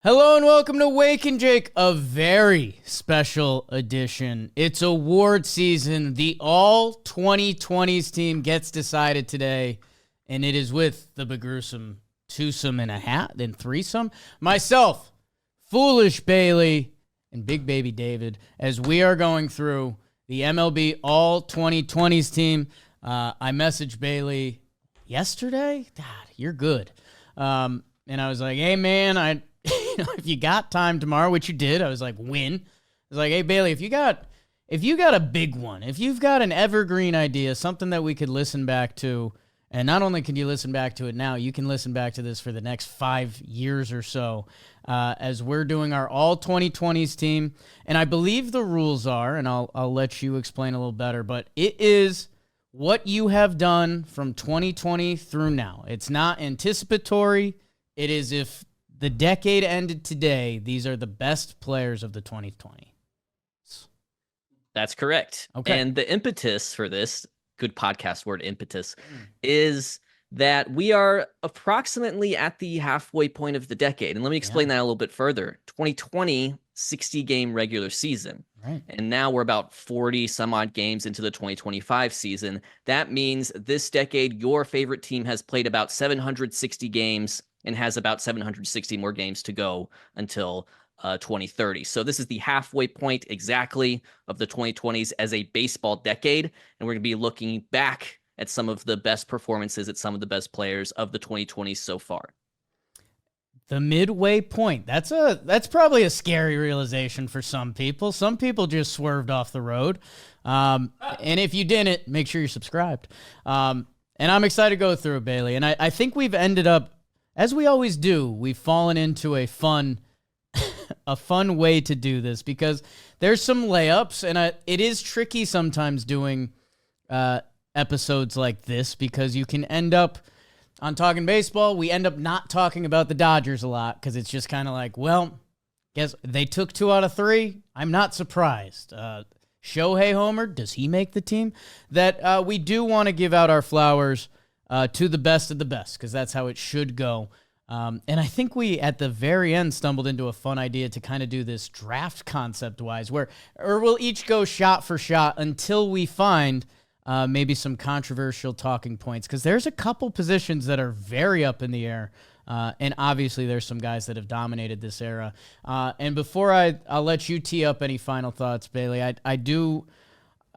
Hello and welcome to Wake and Jake, a very special edition. It's award season. The All-2020s team gets decided today, and it is with the begrusome twosome and a hat and threesome. Myself, Foolish Bailey, and Big Baby David, as we are going through the MLB All-2020s team. I messaged Bailey yesterday. God, you're good. And I was like, hey, man, if you got time tomorrow, which you did, I was like, win. I was like, hey, Bailey, if you got a big one, if you've got an evergreen idea, something that we could listen back to, and not only can you listen back to it now, you can listen back to this for the next 5 years or so, as we're doing our All-2020s team. And I believe the rules are, and I'll let you explain a little better, but it is what you have done from 2020 through now. It's not anticipatory. It is if the decade ended today, these are the best players of the 2020. That's correct. Okay. And the impetus for this, good podcast word, impetus, is that we are approximately at the halfway point of the decade. And let me explain that a little bit further. 2020, 60-game regular season. Right. And now we're about 40 some odd games into the 2025 season. That means this decade, your favorite team has played about 760 games and has about 760 more games to go until 2030. So this is the halfway point exactly of the 2020s as a baseball decade. And we're going to be looking back at some of the best performances at some of the best players of the 2020s so far. The midway point. That's probably a scary realization for some people. Some people just swerved off the road. And if you didn't, make sure you're subscribed. And I'm excited to go through it, Bailey. And I think we've ended up, as we always do, we've fallen into a fun way to do this because there's some layups, and it is tricky sometimes doing episodes like this because you can end up on Talking Baseball. We end up not talking about the Dodgers a lot because it's just kind of like, well, guess they took 2 out of 3. I'm not surprised. Shohei homered. Does he make the team? That we do want to give out our flowers to the best of the best, because that's how it should go. And I think we, at the very end, stumbled into a fun idea to kind of do this draft concept-wise, where we'll each go shot for shot until we find maybe some controversial talking points, because there's a couple positions that are very up in the air, and obviously there's some guys that have dominated this era. And before I'll let you tee up any final thoughts, Bailey, I do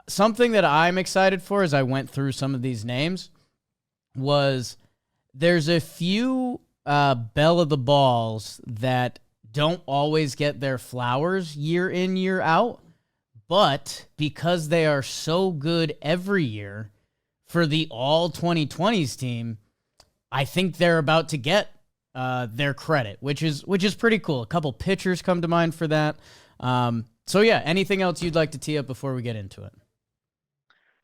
something that I'm excited for as I went through some of these names. There's a few belle of the balls that don't always get their flowers year in, year out, but because they are so good every year for the All-2020s team, I think they're about to get their credit, which is pretty cool. A couple pitchers come to mind for that. So yeah, anything else you'd like to tee up before we get into it?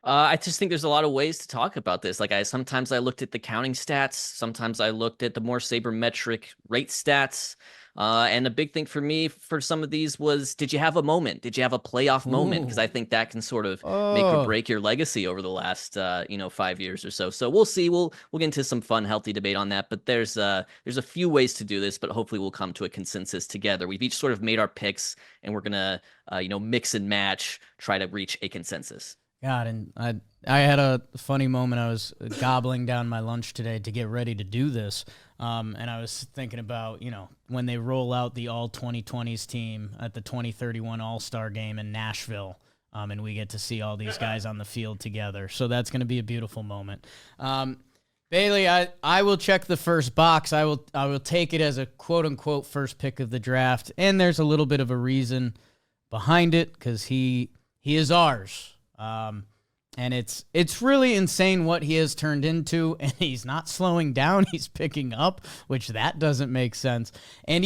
I just think there's a lot of ways to talk about this. Like sometimes I looked at the counting stats. Sometimes I looked at the more sabermetric rate stats. And the big thing for me for some of these was, did you have a moment? Did you have a playoff moment? Because I think that can sort of make or break your legacy over the last 5 years or so. So we'll see. We'll get into some fun, healthy debate on that. But there's a few ways to do this, but hopefully we'll come to a consensus together. We've each sort of made our picks, and we're gonna mix and match, try to reach a consensus. God, and I had a funny moment. I was gobbling down my lunch today to get ready to do this, and I was thinking about, when they roll out the All-2020s team at the 2031 All-Star Game in Nashville, and we get to see all these guys on the field together. So that's going to be a beautiful moment. Bailey, I will check the first box. I will take it as a quote-unquote first pick of the draft, and there's a little bit of a reason behind it because he is ours. And it's really insane what he has turned into, and he's not slowing down, he's picking up, which that doesn't make sense. And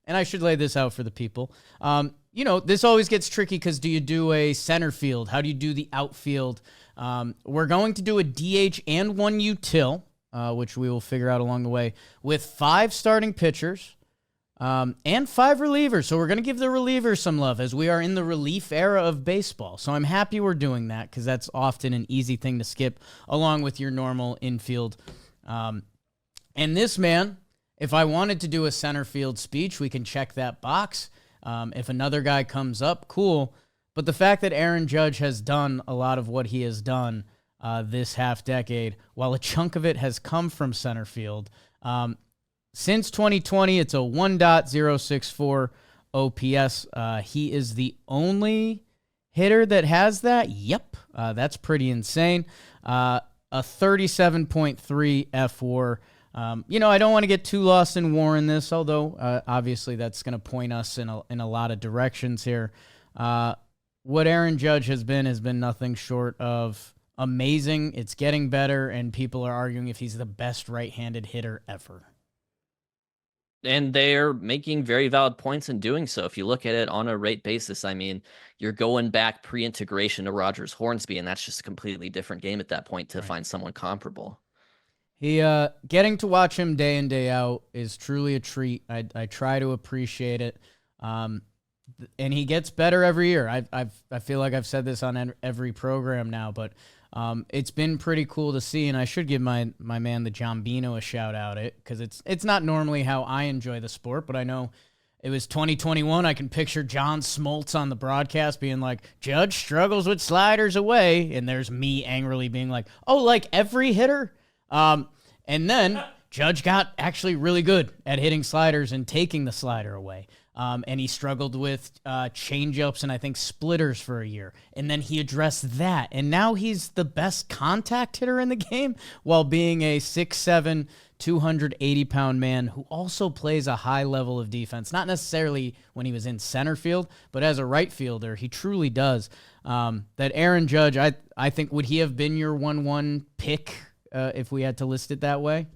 I should lay this out for the people, this always gets tricky because do you do a center field? How do you do the outfield? We're going to do a DH and 1 util, which we will figure out along the way, with 5 starting pitchers. And 5 relievers. So we're going to give the relievers some love as we are in the relief era of baseball. So I'm happy we're doing that because that's often an easy thing to skip along with your normal infield. And this man, If I wanted to do a center field speech, we can check that box. If another guy comes up, cool. But the fact that Aaron Judge has done a lot of what he has done this half decade, while a chunk of it has come from center field, since 2020, it's a 1.064 OPS. He is the only hitter that has that. Yep, that's pretty insane. A 37.3 F4. I don't want to get too lost in war in this, although obviously that's going to point us in a lot of directions here. What Aaron Judge has been nothing short of amazing. It's getting better, and people are arguing if he's the best right-handed hitter ever. And they're making very valid points in doing so. If you look at it on a rate basis, I mean, you're going back pre-integration to Rogers Hornsby, and that's just a completely different game at that point to find someone comparable. He getting to watch him day in, day out is truly a treat. I try to appreciate it. And he gets better every year. I feel like I've said this on every program now, but it's been pretty cool to see, and I should give my man the Jombino a shout out because it's not normally how I enjoy the sport, but I know it was 2021. I can picture John Smoltz on the broadcast being like, Judge struggles with sliders away, and there's me angrily being like, oh, like every hitter? And then Judge got actually really good at hitting sliders and taking the slider away. And he struggled with changeups and I think splitters for a year. And then he addressed that. And now he's the best contact hitter in the game while being a 6'7", 280-pound man who also plays a high level of defense. Not necessarily when he was in center field, but as a right fielder, he truly does. That Aaron Judge, I think, would he have been your 1-1 pick if we had to list it that way?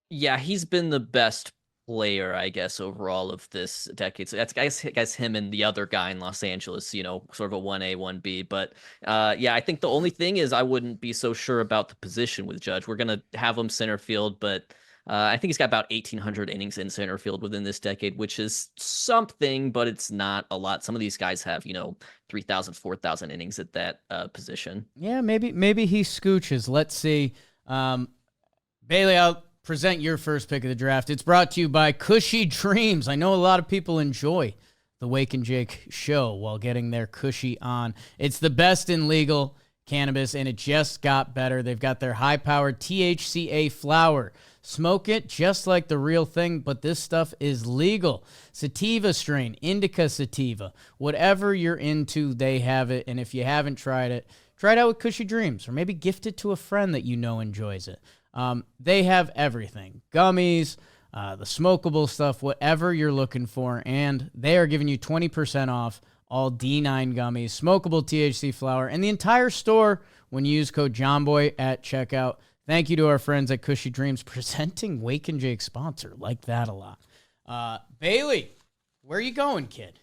Yeah, he's been the best player, I guess, overall of this decade. So that's guys him and the other guy in Los Angeles, sort of a 1A, 1B. But yeah, I think the only thing is I wouldn't be so sure about the position with Judge. We're going to have him center field, but I think he's got about 1,800 innings in center field within this decade, which is something, but it's not a lot. Some of these guys have, 3,000, 4,000 innings at that position. Yeah, maybe he scooches. Let's see. Bailey, I'll present your first pick of the draft. It's brought to you by Cushy Dreams. I know a lot of people enjoy the Wake and Jake show while getting their cushy on. It's the best in legal cannabis, and it just got better. They've got their high-powered THCA flower. Smoke it just like the real thing, but this stuff is legal. Sativa strain, indica sativa, whatever you're into, they have it. And if you haven't tried it, try it out with Cushy Dreams, or maybe gift it to a friend that you know enjoys it. They have everything, gummies, the smokable stuff, whatever you're looking for, and they are giving you 20% off all D9 gummies, smokable THC flower, and the entire store when you use code JOHNBOY at checkout. Thank you to our friends at Cushy Dreams presenting Wake and Jake sponsor. Like that a lot. Bailey, where are you going, kid?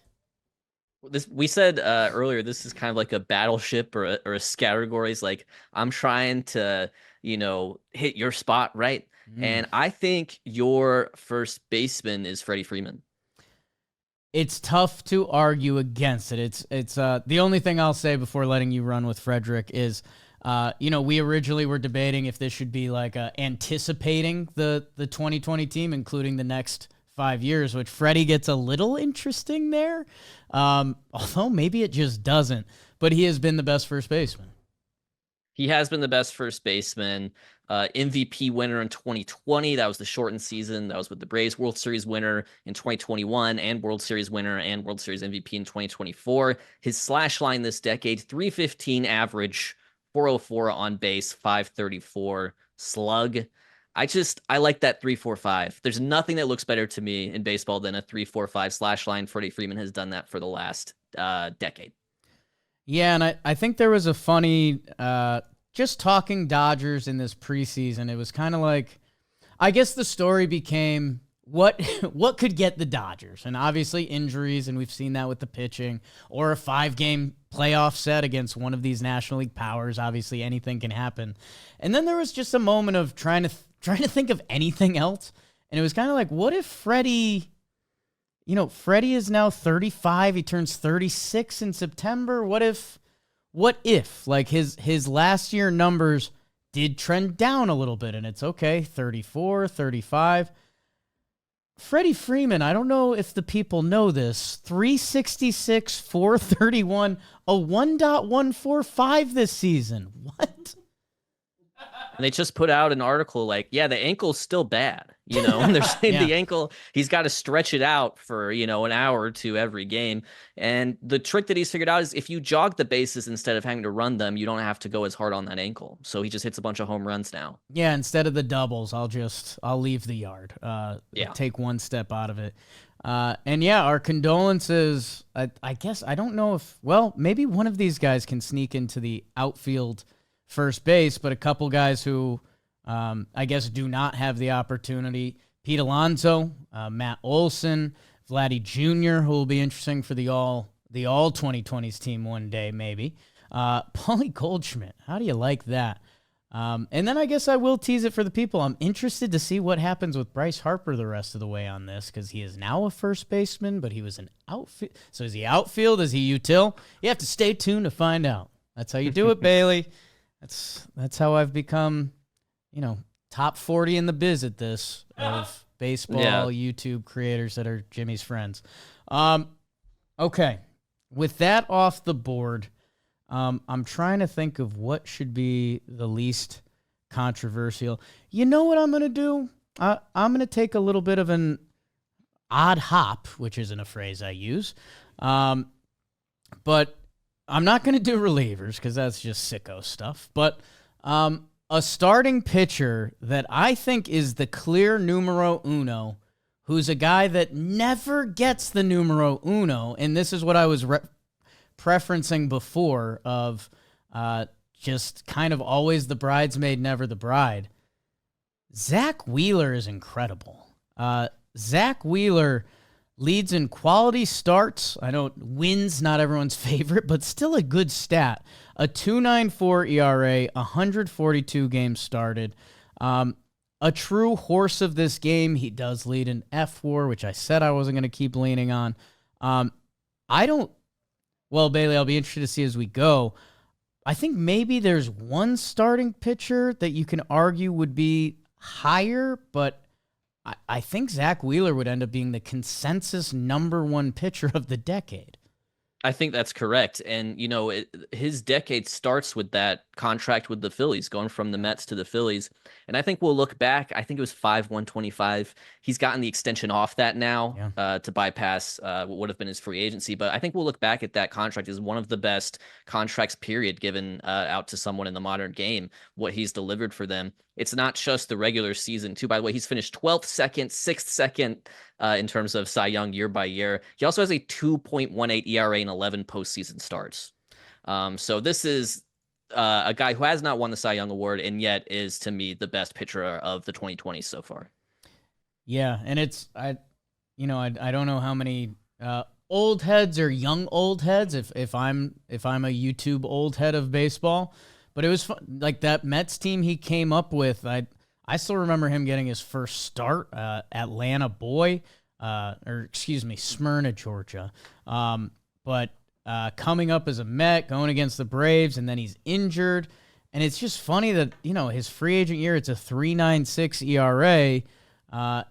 We said earlier, this is kind of like a battleship or a categories. Like, I'm trying to, hit your spot, right? And I think your first baseman is Freddie Freeman. It's tough to argue against it. It's the only thing I'll say before letting you run with Frederick is, we originally were debating if this should be like anticipating the 2020 team, including the next 5 years, which Freddie gets a little interesting there. Although maybe it just doesn't, but he has been the best first baseman. He has been the best first baseman, MVP winner in 2020. That was the shortened season. That was with the Braves. World Series winner in 2021 and World Series winner and World Series MVP in 2024. His slash line this decade, 315 average, 404 on base, 534 slug. I like that 3-4-5. There's nothing that looks better to me in baseball than a 3-4-5 slash line. Freddie Freeman has done that for the last decade. Yeah, and I think there was a funny, just talking Dodgers in this preseason, it was kind of like, I guess the story became what could get the Dodgers? And obviously injuries, and we've seen that with the pitching, or a 5-game playoff set against one of these National League powers. Obviously anything can happen. And then there was just a moment of trying to think of anything else. And it was kind of like, what if Freddie is now 35, he turns 36 in September. What if like his last year numbers did trend down a little bit, and it's okay, 34, 35. Freddie Freeman, I don't know if the people know this, 366, 431, a 1.145 this season. What? And they just put out an article like, yeah, the ankle's still bad. And they're saying the ankle, he's got to stretch it out for, an hour or two every game. And the trick that he's figured out is if you jog the bases instead of having to run them, you don't have to go as hard on that ankle. So he just hits a bunch of home runs now. Yeah, instead of the doubles, I'll leave the yard. Take one step out of it. And yeah, our condolences. I guess, I don't know if, maybe one of these guys can sneak into the outfield first base, but a couple guys who I guess do not have the opportunity. Pete Alonso, Matt Olson, Vladdy Jr., who will be interesting for the All-2020s team one day, maybe. Paulie Goldschmidt, how do you like that? And then I guess I will tease it for the people. I'm interested to see what happens with Bryce Harper the rest of the way on this, because he is now a first baseman, but he was an outfield. So is he outfield? Is he util? You have to stay tuned to find out. That's how you do it, Bailey. That's how I've become, top 40 in the biz at this of baseball YouTube creators that are Jimmy's friends. Okay. With that off the board, I'm trying to think of what should be the least controversial. You know what I'm going to do? I'm going to take a little bit of an odd hop, which isn't a phrase I use. But I'm not going to do relievers because that's just sicko stuff. But a starting pitcher that I think is the clear numero uno, who's a guy that never gets the numero uno, and this is what I was preferencing before of just kind of always the bridesmaid, never the bride. Zack Wheeler is incredible. Zack Wheeler leads in quality starts. I know wins, not everyone's favorite, but still a good stat. A 2.94 ERA, 142 games started. A true horse of this game. He does lead in F4, which I said I wasn't going to keep leaning on. Bailey, I'll be interested to see as we go. I think maybe there's one starting pitcher that you can argue would be higher, but I think Zack Wheeler would end up being the consensus number one pitcher of the decade. I think that's correct. And, his decade starts with that contract with the Phillies, going from the Mets to the Phillies. And I think we'll look back. I think it was 5/125. He's gotten the extension off that now to bypass what would have been his free agency. But I think we'll look back at that contract as one of the best contracts, period, given out to someone in the modern game, what he's delivered for them. It's not just the regular season, too. By the way, he's finished 12th second, 6th second in terms of Cy Young year by year. He also has a 2.18 ERA in 11 postseason starts. So this is a guy who has not won the Cy Young Award and yet is, to me, the best pitcher of the 2020s so far. Yeah, and I don't know how many old heads or young old heads if I'm a YouTube old head of baseball. But it was fun. Like that Mets team he came up with. I still remember him getting his first start, Smyrna, Georgia. But coming up as a Met, going against the Braves, and then he's injured. And it's just funny that, his free agent year, it's a 3.96 ERA.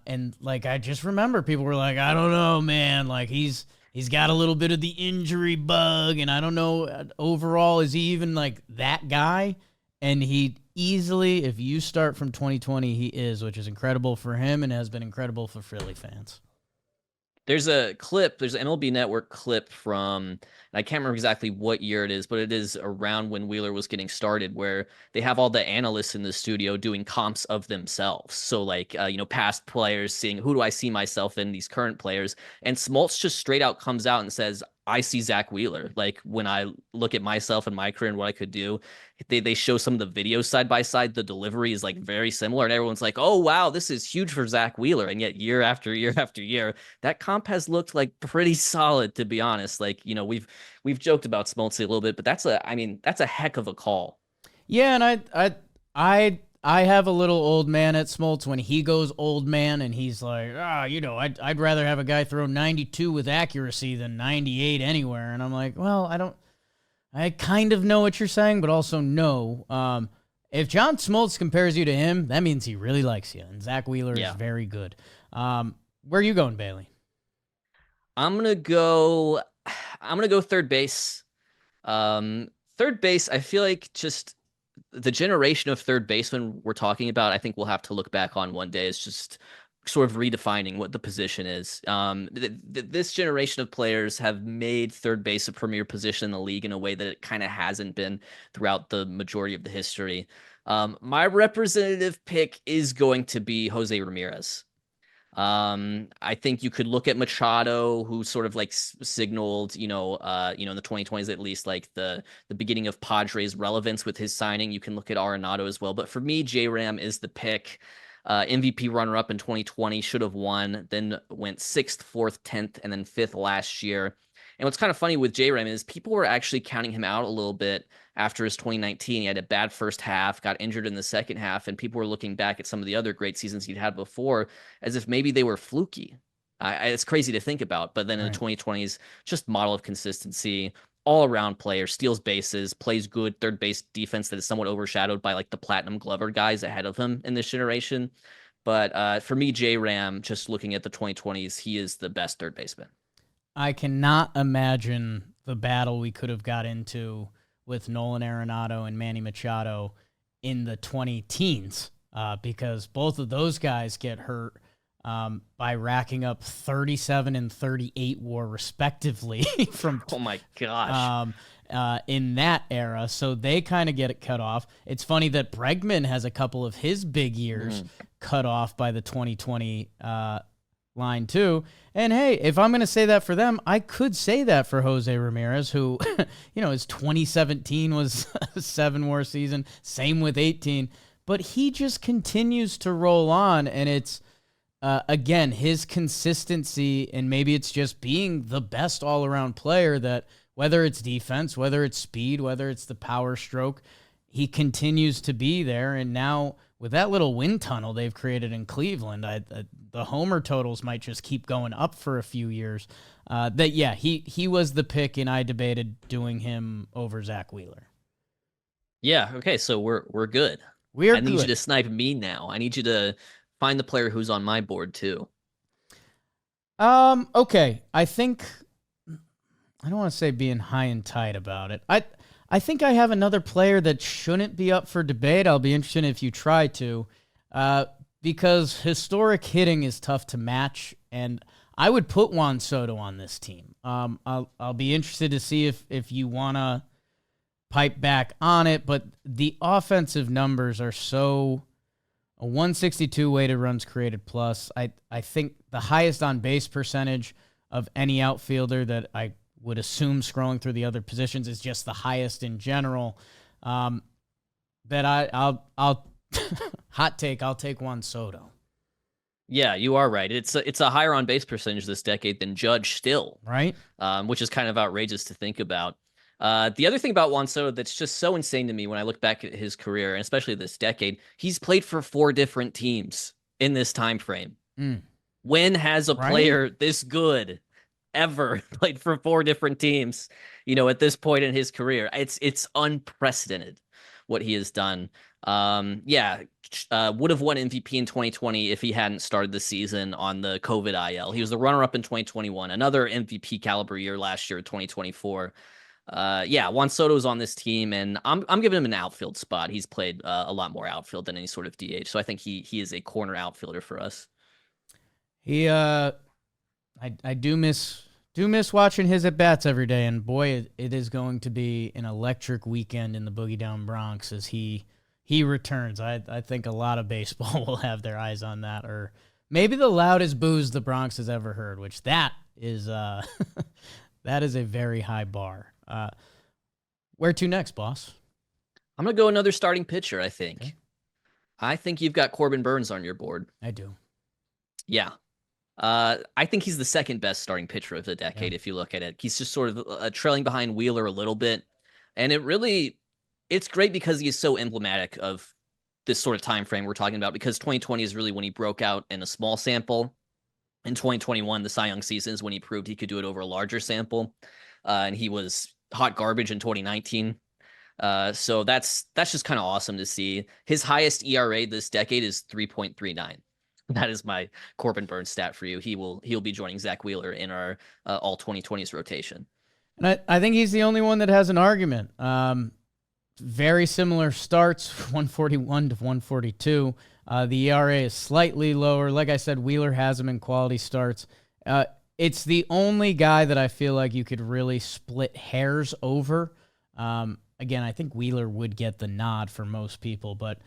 And I just remember people were like, I don't know, man. He's got a little bit of the injury bug, and I don't know, overall, is he even that guy? And he easily, if you start from 2020, he is, which is incredible for him and has been incredible for Philly fans. There's an MLB Network clip from, I can't remember exactly what year it is, but it is around when Wheeler was getting started, where they have all the analysts in the studio doing comps of themselves. So past players seeing, who do I see myself in, these current players? And Smoltz just straight out comes out and says, I see Zack Wheeler. When I look at myself and my career and what I could do, they show some of the videos side by side. The delivery is very similar, and everyone's like, "Oh wow, this is huge for Zack Wheeler." And yet, year after year after year, that comp has looked pretty solid, to be honest. We've joked about Smoltz a little bit, but that's a heck of a call. Yeah, and I have a little old man at Smoltz when he goes old man, and he's like, I'd rather have a guy throw 92 with accuracy than 98 anywhere. And I'm like, well, I kind of know what you're saying, but also no. If John Smoltz compares you to him, that means he really likes you. And Zack Wheeler is very good. Where are you going, Bailey? I'm gonna go third base. Third base, I feel like just the generation of third baseman we're talking about, I think we'll have to look back on one day. It's just sort of redefining what the position is. This generation of players have made third base a premier position in the league in a way that it kind of hasn't been throughout the majority of the history. My representative pick is going to be Jose Ramirez. I think you could look at Machado, who sort of like signaled, in the 2020s at least, like the beginning of Padres' relevance with his signing. You can look at Arenado as well, but for me, J-Ram is the pick. MVP runner-up in 2020, should have won, then went 6th, 4th, 10th, and then 5th last year. And what's kind of funny with J-Ram is people were actually counting him out a little bit after his 2019. He had a bad first half, got injured in the second half, and people were looking back at some of the other great seasons he'd had before as if maybe they were fluky. It's crazy to think about, but then in the 2020s, just model of consistency, all-around player, steals bases, plays good third base defense that is somewhat overshadowed by like the platinum glover guys ahead of him in this generation. But for me, J-Ram, just looking at the 2020s, he is the best third baseman. I cannot imagine the battle we could have got into with Nolan Arenado and Manny Machado in the 20-teens because both of those guys get hurt by racking up 37 and 38 WAR respectively from oh my gosh in that era. So they kind of get it cut off. It's funny that Bregman has a couple of his big years cut off by the 2020 line too. And hey, if I'm going to say that for them, I could say that for Jose Ramirez, who, his 2017 was a 7 WAR season. Same with 18, but he just continues to roll on. And it's, again, his consistency, and maybe it's just being the best all-around player that whether it's defense, whether it's speed, whether it's the power stroke, he continues to be there. And now with that little wind tunnel they've created in Cleveland, the homer totals might just keep going up for a few years. He was the pick, and I debated doing him over Zack Wheeler. Yeah, okay, so we're good. I need you to snipe me now. I need you to find the player who's on my board too. Okay. I think I don't want to say being high and tight about it. I think I have another player that shouldn't be up for debate. I'll be interested if you try to, because historic hitting is tough to match, and I would put Juan Soto on this team. I'll be interested to see if you want to pipe back on it, but the offensive numbers are so a 162 weighted runs created plus. I think the highest on base percentage of any outfielder that I would assume scrolling through the other positions is just the highest in general. That I'll hot take. I'll take Juan Soto. Yeah, you are right. It's a higher on base percentage this decade than Judge still, right? Which is kind of outrageous to think about. The other thing about Juan Soto that's just so insane to me when I look back at his career, and especially this decade, he's played for 4 different teams in this time frame. When has a player this good ever played for 4 different teams, at this point in his career? It's unprecedented what he has done. Would have won MVP in 2020 if he hadn't started the season on the COVID IL. He was the runner-up in 2021, another MVP caliber year last year, 2024. Juan Soto's on this team, and I'm giving him an outfield spot. He's played a lot more outfield than any sort of DH, so I think he is a corner outfielder for us. I do miss watching his at bats every day, and boy, it is going to be an electric weekend in the Boogie Down Bronx as he returns. I think a lot of baseball will have their eyes on that, or maybe the loudest boos the Bronx has ever heard, which that is that is a very high bar. Where to next, boss? I'm gonna go another starting pitcher. I think. Okay. I think you've got Corbin Burnes on your board. I do. Yeah. I think he's the second best starting pitcher of the decade. If you look at it, he's just sort of trailing behind Wheeler a little bit. And it's great because he is so emblematic of this sort of time frame we're talking about, because 2020 is really when he broke out in a small sample. In 2021, the Cy Young season is when he proved he could do it over a larger sample. And he was hot garbage in 2019. So that's just kind of awesome to see. His highest ERA this decade is 3.39. That is my Corbin Burnes stat for you. He'll be joining Zack Wheeler in our all 2020s rotation. And I think he's the only one that has an argument. Very similar starts, 141 to 142. The ERA is slightly lower. Like I said, Wheeler has him in quality starts. It's the only guy that I feel like you could really split hairs over. Again, I think Wheeler would get the nod for most people, but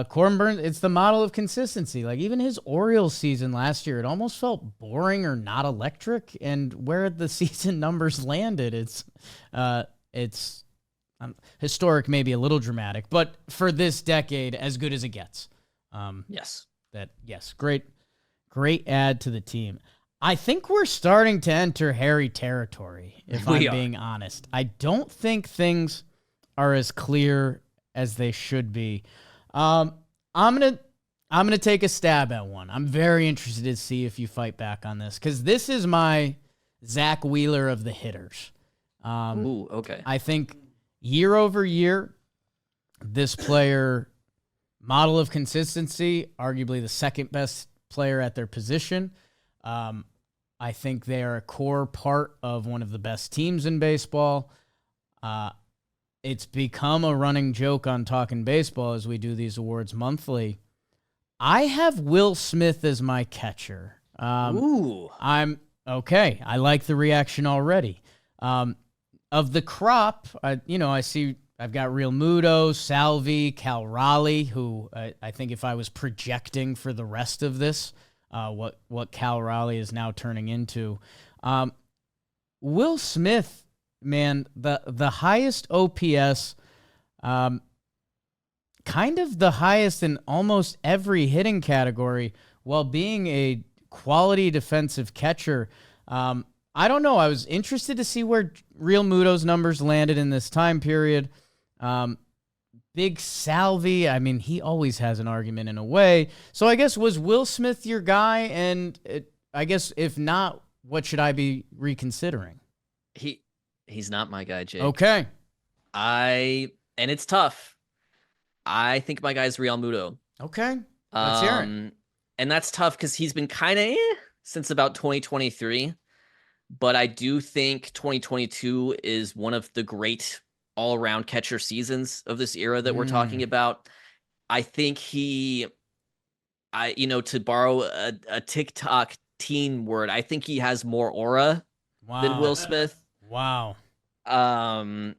Corbin Burnes, it's the model of consistency. Like even his Orioles season last year, it almost felt boring or not electric. And where the season numbers landed, it's historic, maybe a little dramatic, but for this decade, as good as it gets. Yes. Great add to the team. I think we're starting to enter hairy territory, if I'm being honest. I don't think things are as clear as they should be. I'm gonna take a stab at one. I'm very interested to see if you fight back on this, because this is my Zack Wheeler of the hitters. Okay. I think year over year, this player, model of consistency, arguably the second best player at their position. I think they are a core part of one of the best teams in baseball. It's become a running joke on Talking Baseball as we do these awards monthly. I have Will Smith as my catcher. I'm okay. I like the reaction already. Of the crop, I see I've got Real Muto, Salvi, Cal Raleigh, who I think if I was projecting for the rest of this, what Cal Raleigh is now turning into. Will Smith, man, the highest OPS, kind of the highest in almost every hitting category, while being a quality defensive catcher. I don't know. I was interested to see where Real Muto's numbers landed in this time period. Big Salvi, I mean, he always has an argument in a way. So I guess, was Will Smith your guy? And I guess if not, what should I be reconsidering? He's not my guy, Jake. Okay. And it's tough. I think my guy's Real Muto. Okay. Let's hear it. And that's tough because he's been kind of since about 2023. But I do think 2022 is one of the great all-around catcher seasons of this era that we're talking about. I think to borrow a TikTok teen word, I think he has more aura than Will Smith. Wow. And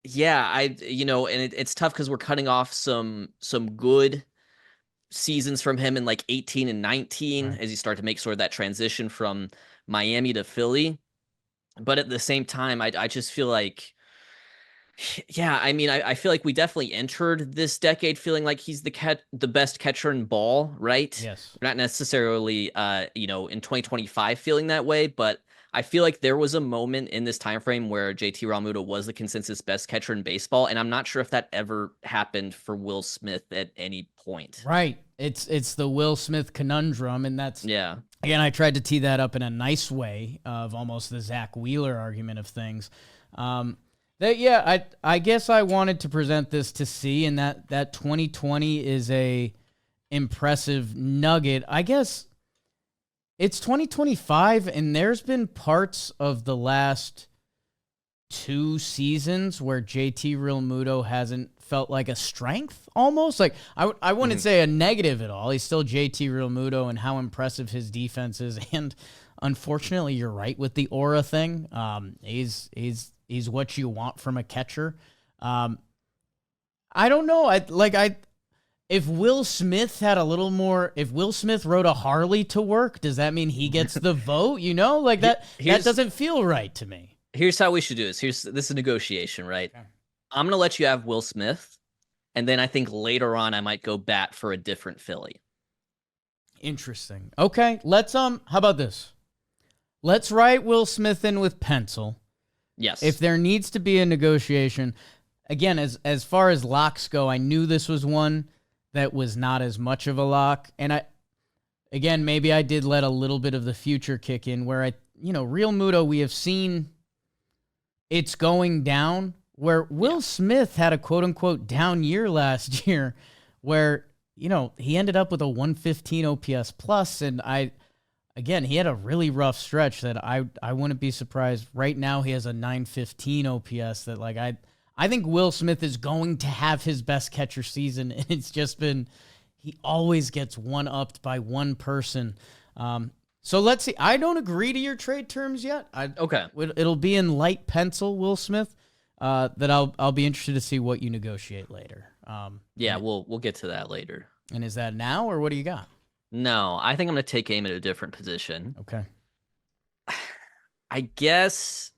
it's tough because we're cutting off some good seasons from him in like 18 and 19 as you start to make sort of that transition from Miami to Philly. But at the same time, I just feel like, I feel like we definitely entered this decade feeling like he's the best catcher in ball, right? Yes. We're not necessarily, in 2025 feeling that way, but I feel like there was a moment in this time frame where JT Realmuto was the consensus best catcher in baseball, and I'm not sure if that ever happened for Will Smith at any point. Right. It's the Will Smith conundrum, and that's Again, I tried to tee that up in a nice way of almost the Zack Wheeler argument of things. I guess I wanted to present this to see, and that 2020 is a impressive nugget. I guess it's 2025, and there's been parts of the last two seasons where JT Realmuto hasn't felt like a strength almost. Like I wouldn't say a negative at all. He's still JT Realmuto and how impressive his defense is. And unfortunately, you're right with the aura thing. He's what you want from a catcher. I don't know. If Will Smith had a little more, if Will Smith rode a Harley to work, does that mean he gets the vote? That doesn't feel right to me. Here's how we should do this. This is a negotiation, right? Okay. I'm going to let you have Will Smith, and then I think later on I might go bat for a different Philly. Interesting. Okay, let's how about this? Let's write Will Smith in with pencil. Yes. If there needs to be a negotiation, again, as far as locks go, I knew this was one that was not as much of a lock, and maybe I did let a little bit of the future kick in where Real Muto, we have seen it's going down, where Will Smith had a quote-unquote down year last year where, he ended up with a 115 OPS plus, and again, he had a really rough stretch that I wouldn't be surprised. Right now, he has a 915 OPS that, like, I think Will Smith is going to have his best catcher season, and it's just been, he always gets one-upped by one person. So let's see. I don't agree to your trade terms yet. Okay. It'll be in light pencil, Will Smith, that I'll be interested to see what you negotiate later. We'll get to that later. And is that now, or what do you got? No, I think I'm going to take aim at a different position. Okay. I guess.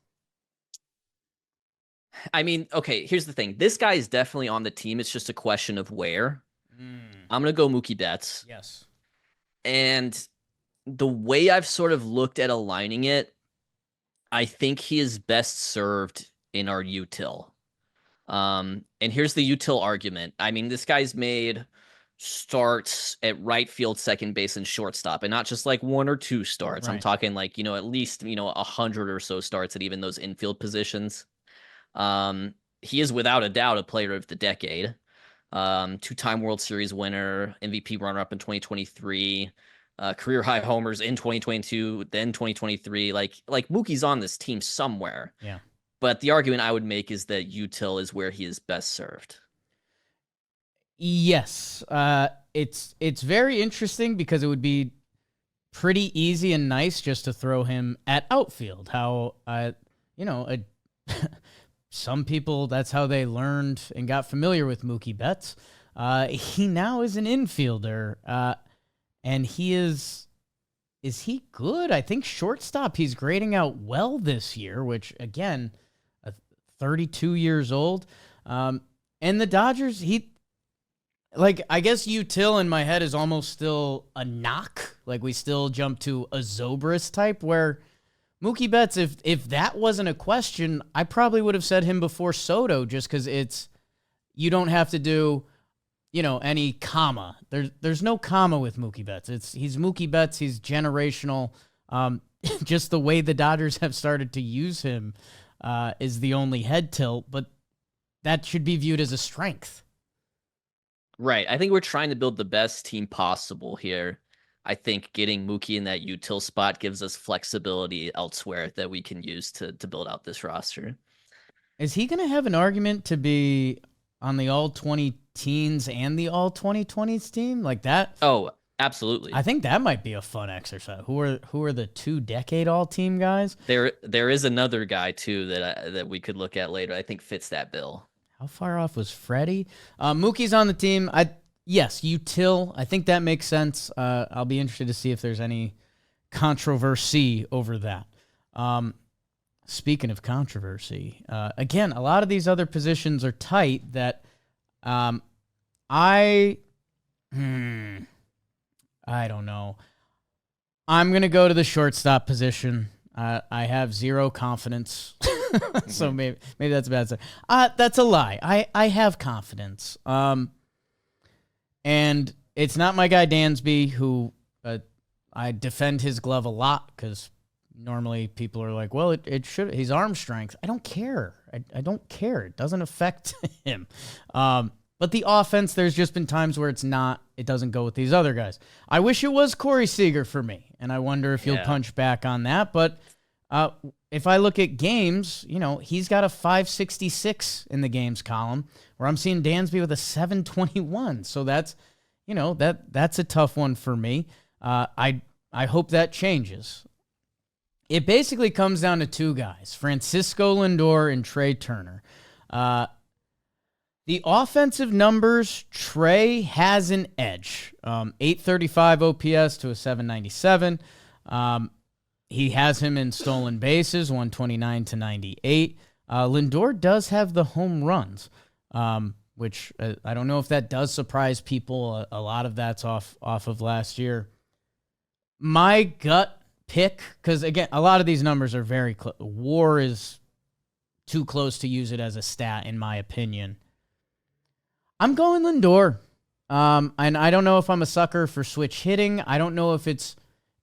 I mean, okay, here's the thing. This guy is definitely on the team. It's just a question of where. I'm going to go Mookie Betts. Yes. And the way I've sort of looked at aligning it, I think he is best served in our util. And here's the util argument. I mean, this guy's made starts at right field, second base, and shortstop, and not just like one or two starts. Right. I'm talking like, at least, 100 or so starts at even those infield positions. He is without a doubt a player of the decade. Two-time World Series winner, MVP runner-up in 2023, career high homers in 2022, then 2023. Like Mookie's on this team somewhere. Yeah. But the argument I would make is that util is where he is best served. Yes. It's very interesting because it would be pretty easy and nice just to throw him at outfield. How, some people, that's how they learned and got familiar with Mookie Betts. He now is an infielder, and he is he good? I think shortstop, he's grading out well this year, which, again, 32 years old. And the Dodgers, I guess util in my head is almost still a knock. Like, we still jump to a Zobrist type, where Mookie Betts, if that wasn't a question, I probably would have said him before Soto, just because you don't have to do, any comma. There's no comma with Mookie Betts. He's Mookie Betts. He's generational. Just the way the Dodgers have started to use him is the only head tilt, but that should be viewed as a strength. Right. I think we're trying to build the best team possible here. I think getting Mookie in that util spot gives us flexibility elsewhere that we can use to build out this roster. Is he going to have an argument to be on the All-20 and the All-2020s team like that? Oh, absolutely. I think that might be a fun exercise. Who are the 2-decade All-Team guys? There is another guy too that we could look at later. I think fits that bill. How far off was Freddie? Mookie's on the team. Yes, util. I think that makes sense. I'll be interested to see if there's any controversy over that. Speaking of controversy, again, a lot of these other positions are tight that I don't know. I'm going to go to the shortstop position. I have zero confidence. So maybe that's a bad thing. That's a lie. I have confidence. And it's not my guy Dansby, who I defend his glove a lot because normally people are like, well, it should. His arm strength. I don't care. I don't care. It doesn't affect him. But the offense, there's just been times where it doesn't go with these other guys. I wish it was Corey Seager for me, and I wonder if you'll punch back on that. But if I look at games, he's got a 566 in the games column, where I'm seeing Dansby with a 721. So that's, that's a tough one for me. I hope that changes. It basically comes down to two guys, Francisco Lindor and Trey Turner. The offensive numbers, Trey has an edge. 835 OPS to a 797. He has him in stolen bases, 129 to 98. Lindor does have the home runs, which I don't know if that does surprise people. A lot of that's off of last year. My gut pick, because again, a lot of these numbers are very close. WAR is too close to use it as a stat, in my opinion. I'm going Lindor. And I don't know if I'm a sucker for switch hitting. I don't know if it's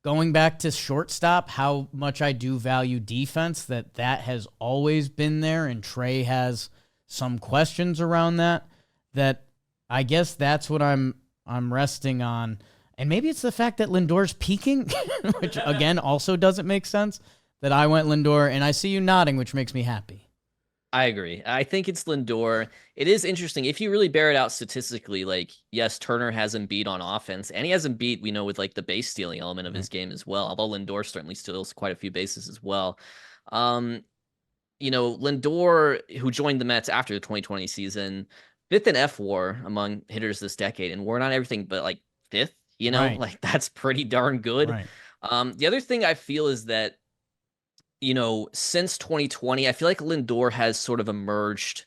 going back to shortstop, how much I do value defense, that has always been there, and Trey has some questions around that I guess that's what I'm resting on. And maybe it's the fact that Lindor's peaking, which again also doesn't make sense, that I went Lindor, and I see you nodding, which makes me happy. I agree. I think it's Lindor. It is interesting. If you really bear it out statistically, like, yes, Turner has him beat on offense, and he has him beat, we know, with like the base stealing element of his game as well, although Lindor certainly steals quite a few bases as well. Lindor, who joined the Mets after the 2020 season, fifth in F-WAR among hitters this decade, and we're not everything but like fifth, Right. like that's pretty darn good. Right. The other thing I feel is that, since 2020, I feel like Lindor has sort of emerged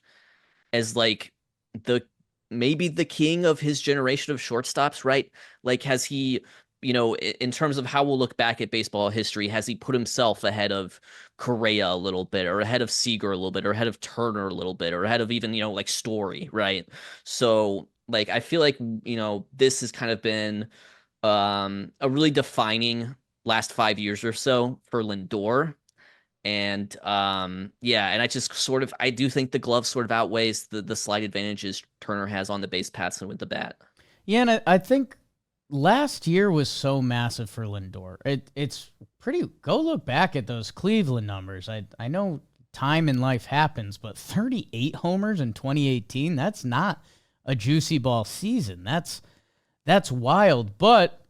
as like the maybe the king of his generation of shortstops, right? Like, has he, in terms of how we'll look back at baseball history, has he put himself ahead of Correa a little bit, or ahead of Seager a little bit, or ahead of Turner a little bit, or ahead of even, like Story, right? So, like, I feel like, this has kind of been a really defining last 5 years or so for Lindor. And and I do think the glove sort of outweighs the slight advantages Turner has on the base paths and with the bat. Yeah, and I think last year was so massive for Lindor. It's pretty. Go look back at those Cleveland numbers. I know time in life happens, but 38 homers in 2018. That's not a juicy ball season. That's wild. But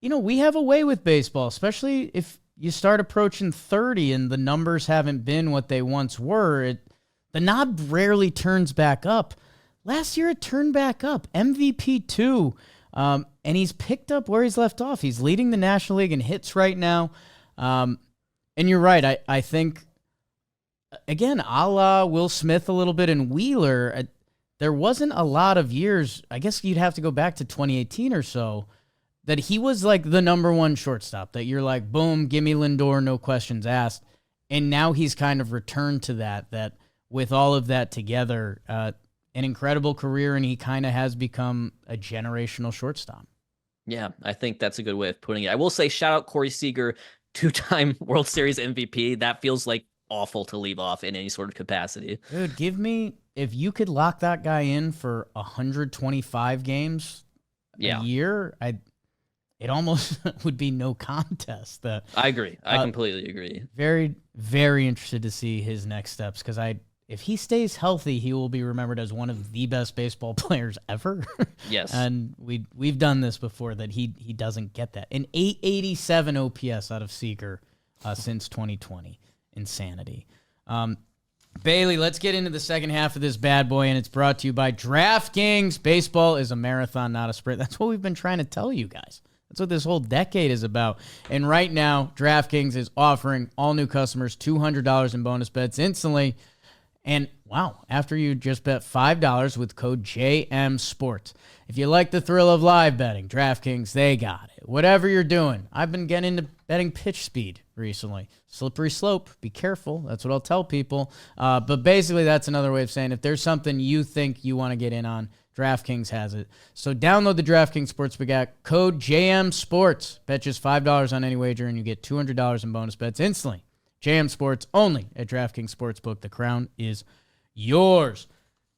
we have a way with baseball, especially if you start approaching 30 and the numbers haven't been what they once were. The knob rarely turns back up. Last year it turned back up. MVP 2. And he's picked up where he's left off. He's leading the National League in hits right now. And you're right. I think, again, a la Will Smith a little bit and Wheeler, there wasn't a lot of years, I guess you'd have to go back to 2018 or so, that he was like the number one shortstop, that you're like, boom, give me Lindor, no questions asked. And now he's kind of returned to that with all of that together, an incredible career, and he kind of has become a generational shortstop. Yeah, I think that's a good way of putting it. I will say, shout out Corey Seager, 2-time World Series MVP. That feels like awful to leave off in any sort of capacity. Dude, if you could lock that guy in for 125 games a year, it almost would be no contest. I agree. I completely agree. Very, very interested to see his next steps, because if he stays healthy, he will be remembered as one of the best baseball players ever. Yes. And we've done this before, that he doesn't get that. An 887 OPS out of Seager since 2020. Insanity. Bailey, let's get into the second half of this bad boy, and it's brought to you by DraftKings. Baseball is a marathon, not a sprint. That's what we've been trying to tell you guys. That's what this whole decade is about. And right now, DraftKings is offering all new customers $200 in bonus bets instantly. And wow, after you just bet $5 with code JMSports. If you like the thrill of live betting, DraftKings, they got it. Whatever you're doing. I've been getting into betting pitch speed recently. Slippery slope. Be careful. That's what I'll tell people. But basically, that's another way of saying if there's something you think you want to get in on, DraftKings has it. So download the DraftKings Sportsbook app, code JMSports. Bet just $5 on any wager, and you get $200 in bonus bets instantly. JM Sports only at DraftKings Sportsbook. The crown is yours.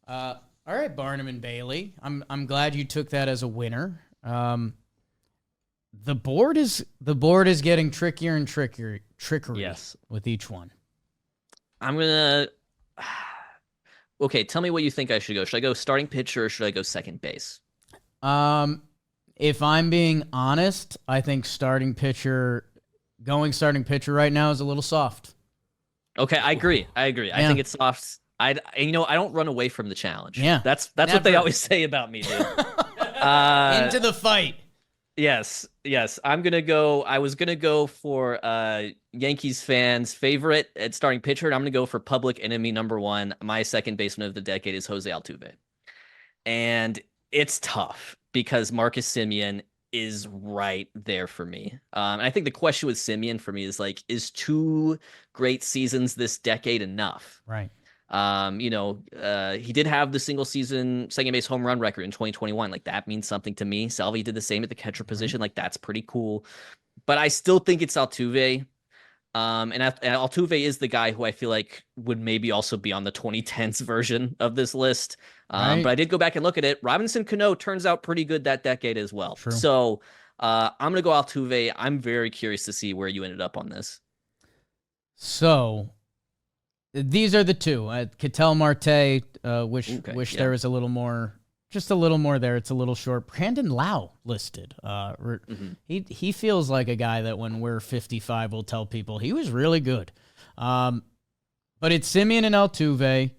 All right, Barnum and Bailey. I'm glad you took that as a winner. The board is getting trickier and trickery Yes. with each one. I'm gonna. Okay, tell me what you think I should go. Should I go starting pitcher or should I go second base? If I'm being honest, I think starting pitcher right now is a little soft. Okay, I agree. Yeah. I think it's soft. I don't run away from the challenge. Yeah. That's what they always say about me, dude. Into the fight. Yes. I was gonna go for Yankees fans' favorite at starting pitcher, and I'm gonna go for public enemy number one. My second baseman of the decade is Jose Altuve. And it's tough because Marcus Semien is right there for me. And I think the question with Semien for me is like, is 2 great seasons this decade enough? Right. He did have the single season second base home run record in 2021. Like, that means something to me. Salvi did the same at the catcher position. Like, that's pretty cool. But I still think it's Altuve. And Altuve is the guy who I feel like would maybe also be on the 2010s version of this list. Right? But I did go back and look at it. Robinson Cano turns out pretty good that decade as well. True. So I'm gonna go Altuve. I'm very curious to see where you ended up on this. So these are the two. Ketel Marte, wish there was a little more, just a little more there. It's a little short. Brandon Lau listed. He feels like a guy that when we're 55 will tell people he was really good. But it's Semien and Altuve.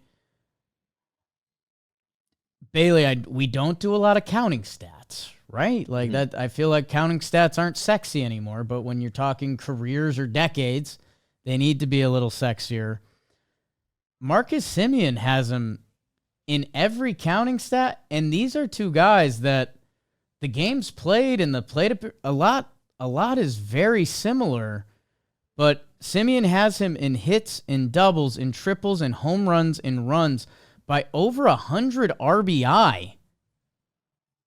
Bailey, we don't do a lot of counting stats, right? Like that. I feel like counting stats aren't sexy anymore, but when you're talking careers or decades, they need to be a little sexier. Marcus Semien has him in every counting stat, and these are two guys that the games played and the played a lot is very similar, but Semien has him in hits, in doubles, in triples, in home runs, in runs by over 100 RBI.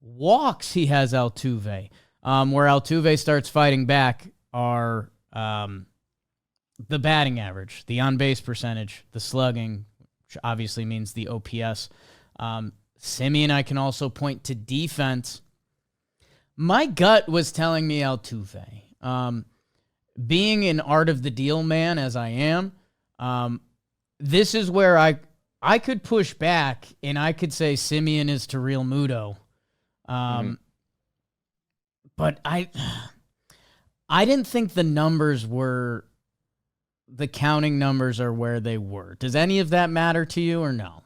Walks he has Altuve. Where Altuve starts fighting back are the batting average, the on-base percentage, the slugging, which obviously means the OPS. Semien, I can also point to defense. My gut was telling me Altuve. Being an art of the deal man as I am, this is where I could push back and I could say Semien is to Real Muto. But I didn't think the counting numbers are where they were. Does any of that matter to you or no?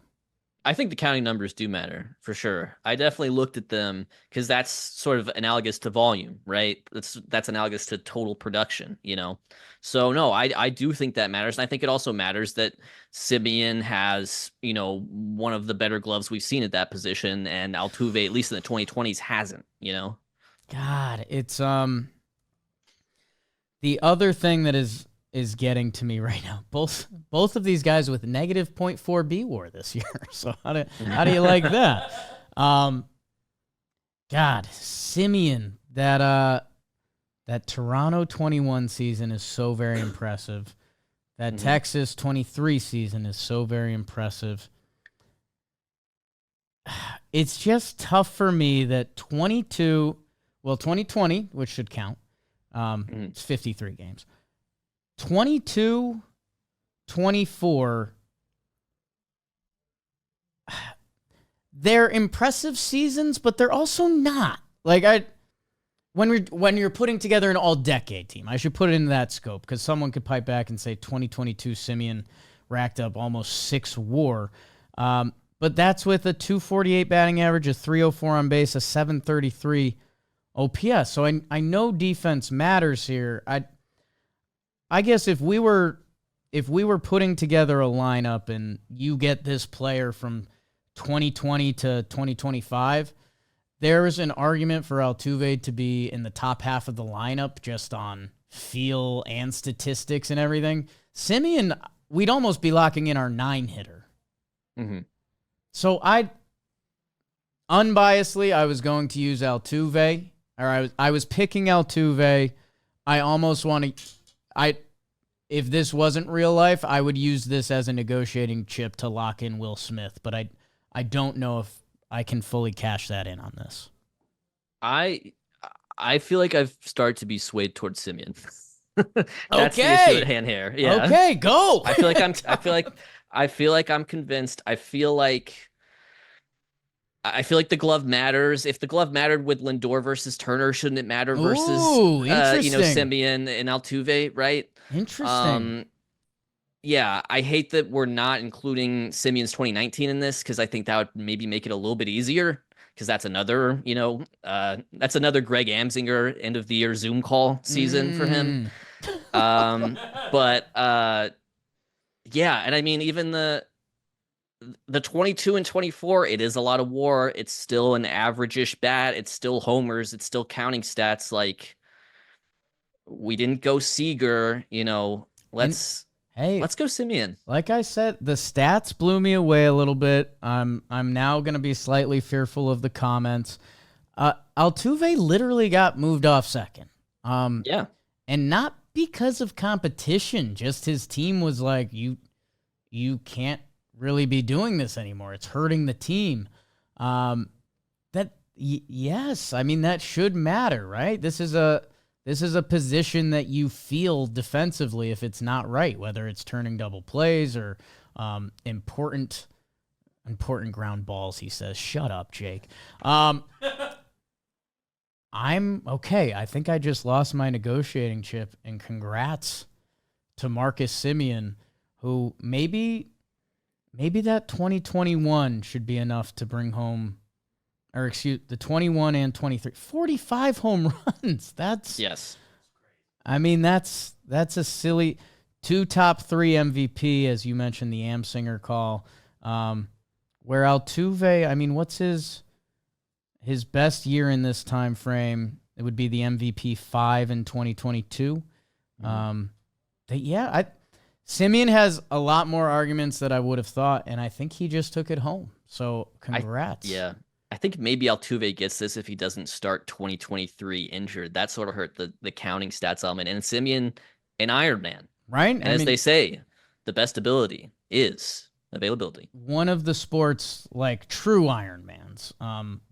I think the counting numbers do matter for sure. I definitely looked at them because that's sort of analogous to volume, right? That's analogous to total production, you know? So no, I do think that matters. And I think it also matters that Semien has, you know, one of the better gloves we've seen at that position, and Altuve, at least in the 2020s, hasn't, you know? God, it's the other thing that is getting to me right now. Both of these guys with negative 0.4 B WAR this year. So how do you like that? God, Semien, that Toronto 21 season is so very impressive. That Texas 23 season is so very impressive. It's just tough for me that 2020, which should count, it's 53 games. 22, 24, they're impressive seasons, but they're also not. Like when you're putting together an all-decade team, I should put it in that scope because someone could pipe back and say 2022 Semien racked up almost 6 WAR. But that's with a 248 batting average, a 304 on base, a 733 OPS. So I know defense matters here. I guess if we were putting together a lineup and you get this player from 2020 to 2025, there is an argument for Altuve to be in the top half of the lineup just on feel and statistics and everything. Semien, we'd almost be locking in our 9-hitter. So unbiasedly, I was going to use Altuve, or I was picking Altuve. I almost want to. If this wasn't real life, I would use this as a negotiating chip to lock in Will Smith, but I don't know if I can fully cash that in on this. I feel like I've started to be swayed towards Semien. Okay. That's the issue at hand here. Yeah. Okay, go. I feel like I'm convinced. I feel like the glove matters. If the glove mattered with Lindor versus Turner, shouldn't it matter versus Semien and Altuve, right? Interesting. Yeah, I hate that we're not including Semien's 2019 in this because I think that would maybe make it a little bit easier because that's another, that's another Greg Amsinger end of the year Zoom call season for him. But yeah, and I mean even the 22 and 24, it is a lot of WAR. It's still an average-ish bat. It's still homers. It's still counting stats. Like we didn't go Seager, let's go Semien. Like I said, the stats blew me away a little bit. I'm now going to be slightly fearful of the comments. Altuve literally got moved off second. Yeah. And not because of competition. Just his team was like, you can't really be doing this anymore. It's hurting the team. Yes, I mean, that should matter, right? This is a position that you feel defensively if it's not right, whether it's turning double plays or important ground balls, he says. Shut up, Jake. I'm okay. I think I just lost my negotiating chip, and congrats to Marcus Semien, who maybe that 2021 should be enough to bring home, or excuse the 21 and 23, 45 home runs. Yes. I mean, that's a silly 2 top 3 MVP, as you mentioned, the Amsinger call. Where Altuve, I mean, what's his best year in this time frame? It would be the MVP 5 in 2022. Semien has a lot more arguments that I would have thought, and I think he just took it home. So congrats. I think maybe Altuve gets this if he doesn't start 2023 injured. That sort of hurt the counting stats element. And Semien, an Iron Man. Right? And as they say, the best ability is availability. One of the sport's like true Ironmans,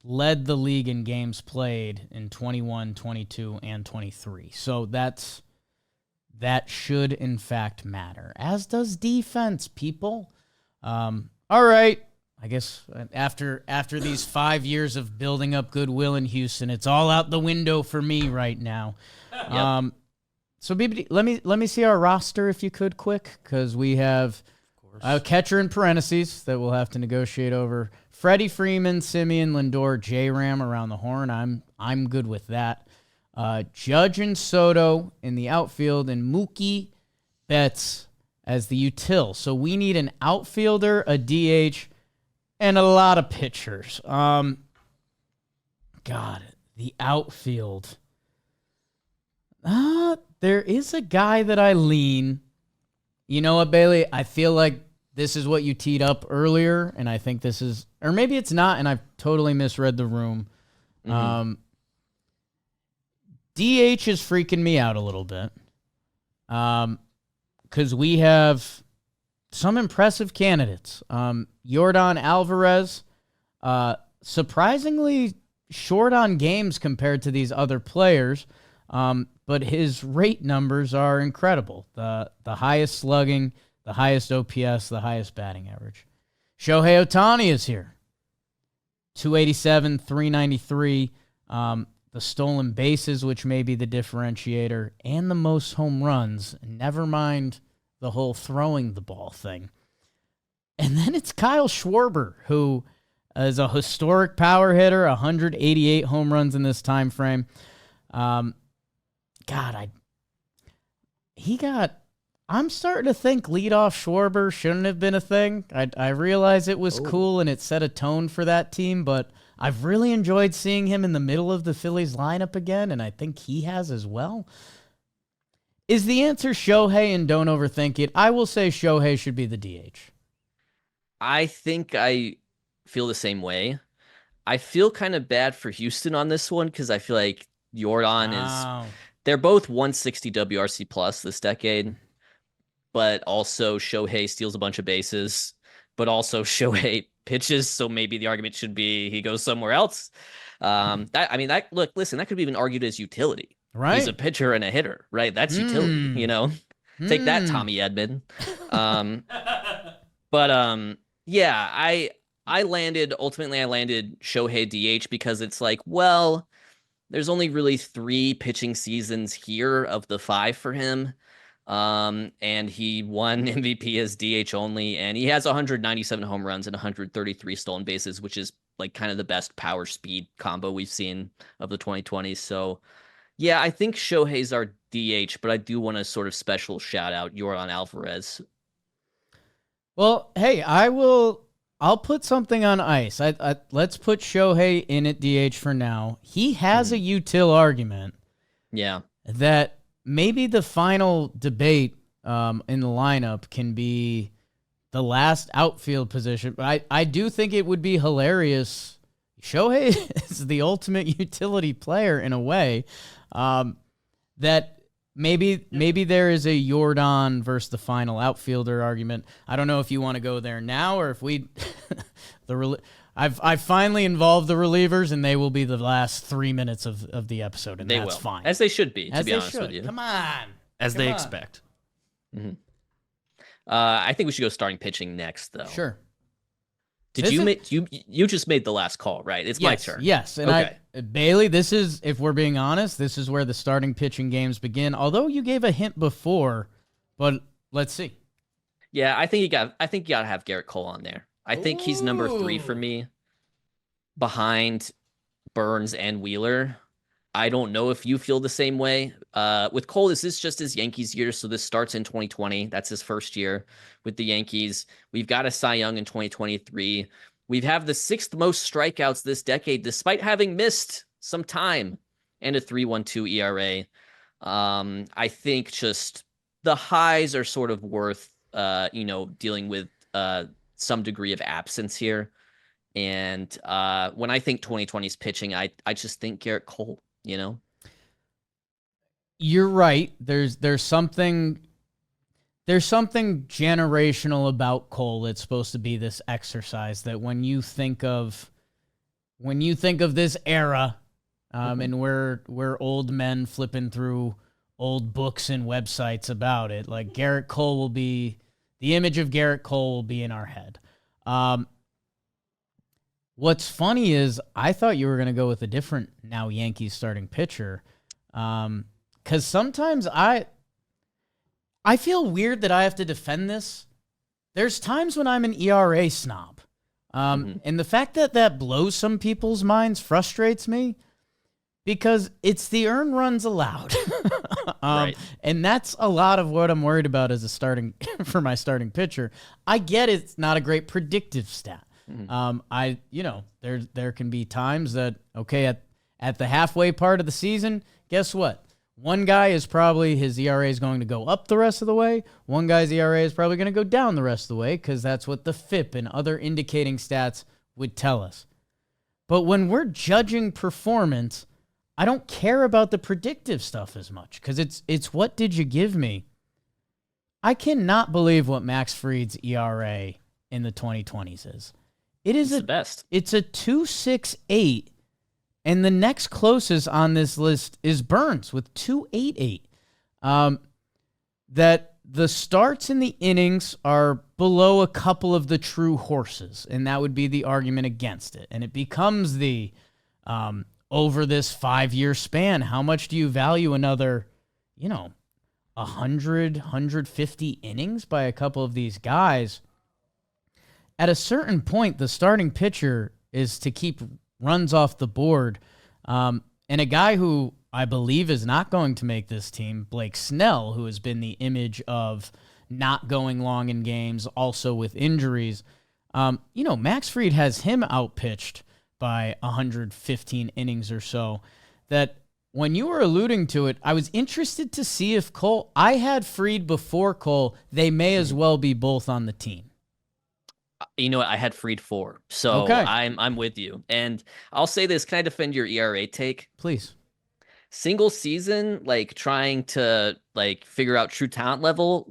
led the league in games played in 21, 22, and 23. So that should in fact matter, as does defense, people. All right. I guess after these 5 years of building up goodwill in Houston, it's all out the window for me right now. Yep. So BBD, let me see our roster if you could, quick, because we have a catcher in parentheses that we'll have to negotiate over. Freddie Freeman, Semien, Lindor, J-Ram around the horn. I'm good with that. Judge and Soto in the outfield, and Mookie Betts as the util. So we need an outfielder, a DH, and a lot of pitchers. God, the outfield. There is a guy that I lean. You know what, Bailey? I feel like this is what you teed up earlier, and I think this is, or maybe it's not, and I've totally misread the room. DH is freaking me out a little bit. Because we have some impressive candidates. Yordan Alvarez, surprisingly short on games compared to these other players, but his rate numbers are incredible. The highest slugging, the highest OPS, the highest batting average. Shohei Ohtani is here. 287, 393. The stolen bases, which may be the differentiator, and the most home runs. Never mind the whole throwing the ball thing. And then it's Kyle Schwarber, who is a historic power hitter, 188 home runs in this time frame. I'm starting to think leadoff Schwarber shouldn't have been a thing. I realize it was cool and it set a tone for that team, but I've really enjoyed seeing him in the middle of the Phillies lineup again, and I think he has as well. Is the answer Shohei and don't overthink it? I will say Shohei should be the DH. I think I feel the same way. I feel kind of bad for Houston on this one because I feel like Yordan is... They're both 160 WRC plus this decade, but also Shohei steals a bunch of bases, but also Shohei pitches, so maybe the argument should be he goes somewhere else. Listen, that could be even argued as utility. Right. He's a pitcher and a hitter, right? That's utility, you know? Take that, Tommy Edman. I landed Shohei DH because it's like, well, there's only really 3 pitching seasons here of the 5 for him. And he won MVP as DH only, and he has 197 home runs and 133 stolen bases, which is like kind of the best power speed combo we've seen of the 2020s. So yeah, I think Shohei's our DH, but I do want to sort of special shout out Yordan Alvarez. Well, hey, I'll put something on ice. Let's put Shohei in at DH for now. He has a util argument. Yeah. That maybe the final debate in the lineup can be the last outfield position. But I do think it would be hilarious. Shohei is the ultimate utility player in a way that maybe there is a Jordan versus the final outfielder argument. I don't know if you want to go there now or if we I've finally involved the relievers, and they will be the last 3 minutes of the episode, and that's fine. As they should be, to be honest with you. Come on. As they expect. Mm-hmm. I think we should go starting pitching next, though. Sure. You just made the last call, right? It's my turn. Yes, and Bailey, this is, if we're being honest, this is where the starting pitching games begin. Although you gave a hint before, but let's see. Yeah, I think you got to have Gerrit Cole on there. I think he's number 3 for me, behind Burnes and Wheeler. I don't know if you feel the same way. With Cole, this is just his Yankees year, so this starts in 2020. That's his first year with the Yankees. We've got a Cy Young in 2023. We have the 6th most strikeouts this decade, despite having missed some time, and a 3.12 ERA. I think just the highs are sort of worth, dealing with some degree of absence here. And when I think 2020's pitching, I just think Gerrit Cole. You're right. There's something generational about Cole. It's supposed to be this exercise that when you think of this era, and we're old men flipping through old books and websites about it, like Gerrit Cole will be, the image of Gerrit Cole will be in our head. What's funny is I thought you were going to go with a different now Yankees starting pitcher. Because sometimes I feel weird that I have to defend this. There's times when I'm an ERA snob. And the fact that blows some people's minds frustrates me because it's the earned runs allowed. Right. And that's a lot of what I'm worried about as for my starting pitcher. I get it's not a great predictive stat. There can be times that, at the halfway part of the season, guess what? One guy is probably, his ERA is going to go up the rest of the way. One guy's ERA is probably going to go down the rest of the way because that's what the FIP and other indicating stats would tell us. But when we're judging performance, I don't care about the predictive stuff as much because it's what did you give me? I cannot believe what Max Fried's ERA in the 2020s is. It's the best. It's a 2.68, and the next closest on this list is Burnes with 2.88. That the starts in the innings are below a couple of the true horses, and that would be the argument against it. And it becomes the over this 5-year span, how much do you value another, 100, 150 innings by a couple of these guys? At a certain point, the starting pitcher is to keep runs off the board. And a guy who I believe is not going to make this team, Blake Snell, who has been the image of not going long in games, also with injuries. Max Fried has him outpitched by 115 innings or so. That when you were alluding to it, I was interested to see if Cole, I had Fried before Cole, they may as well be both on the team. You know what? I had Fried 4, so I'm with you. And I'll say this: can I defend your ERA take, please? Single season, trying to figure out true talent level,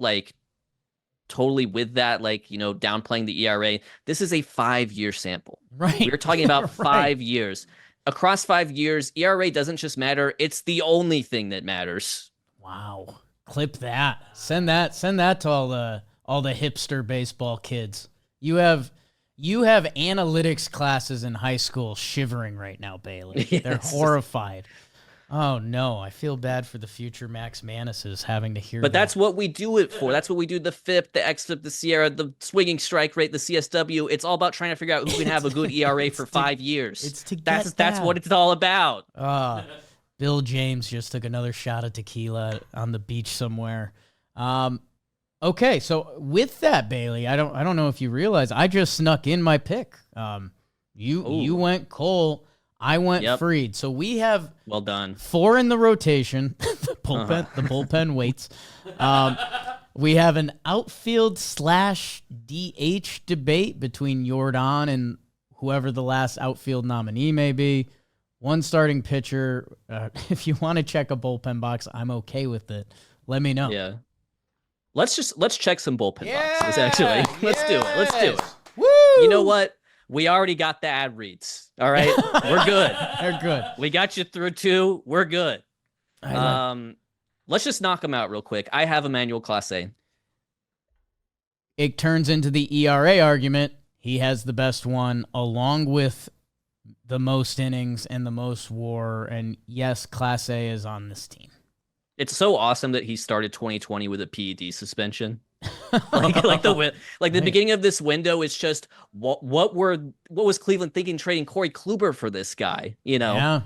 totally with that, downplaying the ERA. This is a 5-year sample, right? We're talking about 5 years. Across 5 years, ERA doesn't just matter; it's the only thing that matters. Wow! Clip that. Send that to all the hipster baseball kids. You have analytics classes in high school shivering right now, Bailey. Yes. They're horrified. Oh, no. I feel bad for the future Max Manises having to hear But that's what we do it for. That's what we do. The FIP, the XFIP, the Sierra, the swinging strike rate, the CSW. It's all about trying to figure out who can have a good ERA for 5 years. It's to get That's what it's all about. Bill James just took another shot of tequila on the beach somewhere. Okay, so with that, Bailey, I don't know if you realize I just snuck in my pick. You went Cole, I went Fried. So we have well done 4 in the rotation. The bullpen waits. We have an outfield / DH debate between Jordan and whoever the last outfield nominee may be. one starting pitcher. If you want to check a bullpen box, I'm okay with it. Let me know. Yeah. Let's check some bullpen boxes, actually. Let's do it. Let's do it. Woo! You know what? We already got the ad reads. All right? We're good. They're good. We got you through 2. We're good. Let's just knock them out real quick. I have Emmanuel Clase. It turns into the ERA argument. He has the best one, along with the most innings and the most WAR. And yes, Clase is on this team. It's so awesome that he started 2020 with a PED suspension. The beginning of this window is just what was Cleveland thinking trading Corey Kluber for this guy? You know, Yeah.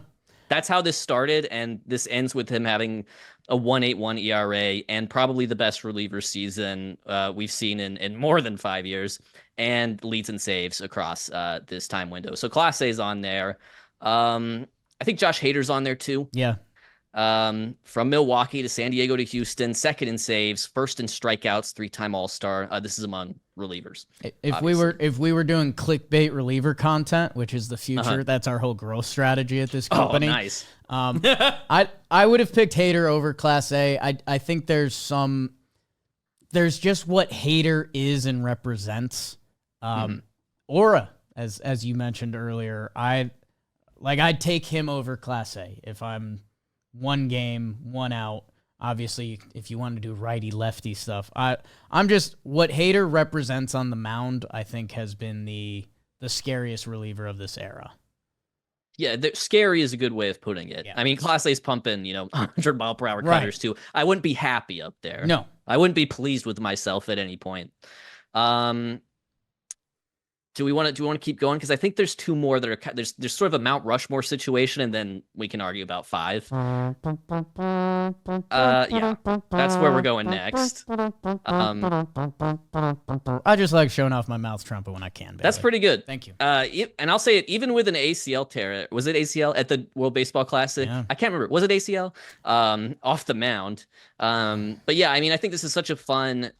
That's how this started, and this ends with him having a 1.81 ERA and probably the best reliever season we've seen in more than 5 years, and leads and saves across this time window. So Clase is on there. I think Josh Hader's on there too. Yeah. From Milwaukee to San Diego to Houston, second in saves, first in strikeouts, 3-time All-Star. This is among relievers. If we were doing clickbait reliever content, which is the future, that's our whole growth strategy at this company. Oh, nice. I would have picked Hader over Clase. I think there's just what Hader is and represents. Aura, as you mentioned earlier. I'd take him over Clase if I'm one game, one out. Obviously, if you want to do righty-lefty stuff, I'm just what Hader represents on the mound. I think has been the scariest reliever of this era. Yeah, scary is a good way of putting it. Yeah. I mean, Clase's pumping 100-mile-per-hour cutters too. I wouldn't be happy up there. No, I wouldn't be pleased with myself at any point. Do we want to keep going? Because I think there's 2 more that are there's sort of a Mount Rushmore situation, and then we can argue about 5. Yeah, that's where we're going next. I just like showing off my mouth trumpet when I can. Baby. That's pretty good. Thank you. And I'll say it, even with an ACL tear, was it ACL at the World Baseball Classic? Yeah. I can't remember. Was it ACL? Off the mound. But yeah, I mean, I think this is such a fun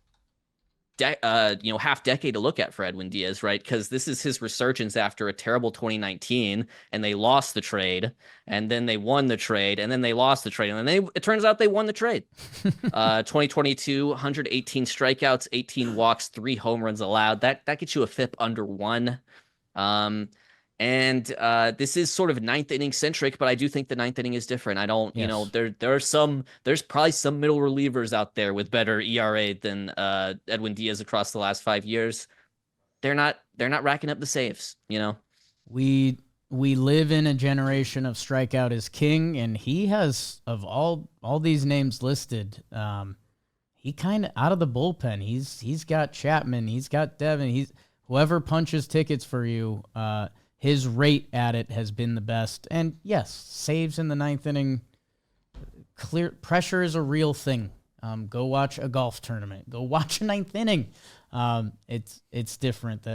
half decade to look at for Edwin Diaz, right? Because this is his resurgence after a terrible 2019, and they lost the trade, and then they won the trade, and then they lost the trade, and then it turns out they won the trade. 2022, 118 strikeouts, 18 walks, 3 home runs allowed. That gets you a FIP under 1. And this is sort of ninth inning centric, but I do think the ninth inning is different. I don't, yes. There's probably some middle relievers out there with better ERA than Edwin Diaz across the last 5 years. They're not racking up the saves, We live in a generation of strikeout is king, and he has, of all these names listed, he kind of out of the bullpen. He's got Chapman, he's got Devin, he's whoever punches tickets for you. His rate at it has been the best. And yes, saves in the ninth inning. Clear pressure is a real thing. Go watch a golf tournament. Go watch a ninth inning. It's different.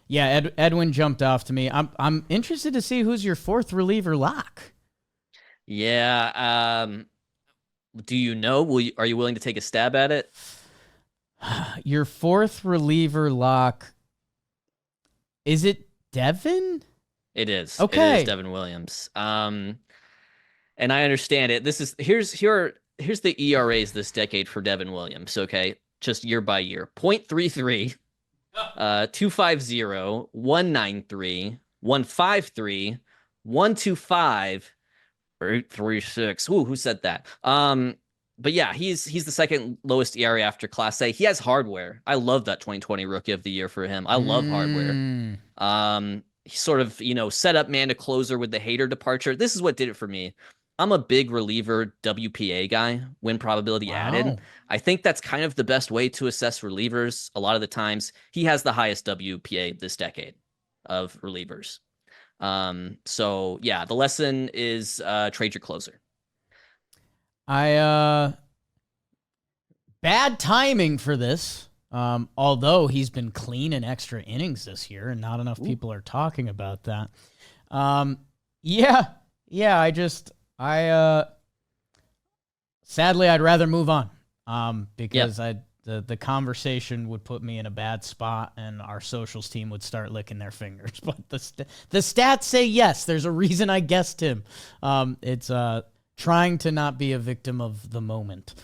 Edwin jumped off to me. I'm interested to see who's your 4th reliever lock. Yeah. Do you know? Are you willing to take a stab at it? Your 4th reliever lock. Is it Devin? It is. Okay. It is Devin Williams. And I understand it. Here's the ERAs this decade for Devin Williams, okay? Just year by year. 0.33, 250, 193, 153, 125, 836. Ooh, who said that? But yeah, he's the second lowest ERA after Clase. He has hardware. I love that 2020 Rookie of the Year for him. I love hardware. He sort of, set up man to closer with the Hader departure. This is what did it for me. I'm a big reliever WPA guy, win probability added. I think that's kind of the best way to assess relievers. A lot of the times he has the highest WPA this decade of relievers. So yeah, the lesson is trade your closer. Bad timing for this. Although he's been clean in extra innings this year, and not enough people are talking about that. Sadly, I'd rather move on. Because the conversation would put me in a bad spot, and our socials team would start licking their fingers. But the stats say yes. There's a reason I guessed him. It's trying to not be a victim of the moment.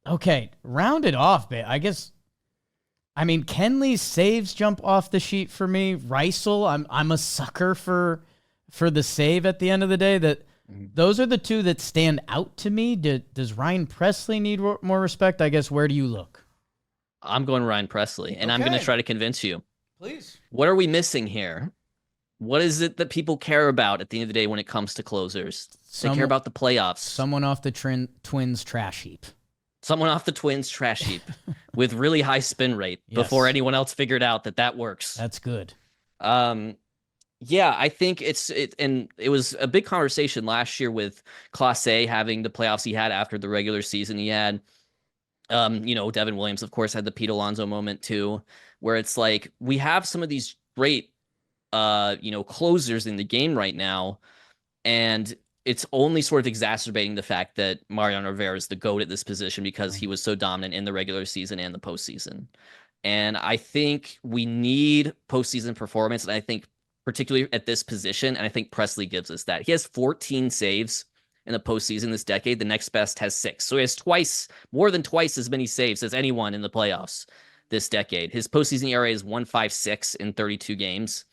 Okay, round it off, babe. I guess. I mean, Kenley's saves jump off the sheet for me. Reisel, I'm a sucker for the save at the end of the day. Those are the two that stand out to me. Does Ryan Pressly need more respect? I guess, where do you look? I'm going Ryan Pressly, and I'm going to try to convince you. Please. What are we missing here? What is it that people care about at the end of the day when it comes to closers? They care about the playoffs. Someone off the Twins trash heap. Someone off the Twins trash heap with really high spin rate before anyone else figured out that works. That's good. Yeah, I think and it was a big conversation last year with Clase having the playoffs he had after the regular season. He had, Devin Williams, of course, had the Pete Alonso moment too, where it's like we have some of these great, closers in the game right now, and it's only sort of exacerbating the fact that Mariano Rivera is the GOAT at this position because he was so dominant in the regular season and the postseason. And I think we need postseason performance, and I think particularly at this position, and I think Pressly gives us that. He has 14 saves in the postseason this decade. The next best has 6. So he has more than twice as many saves as anyone in the playoffs this decade. His postseason ERA is 1.56 in 32 games.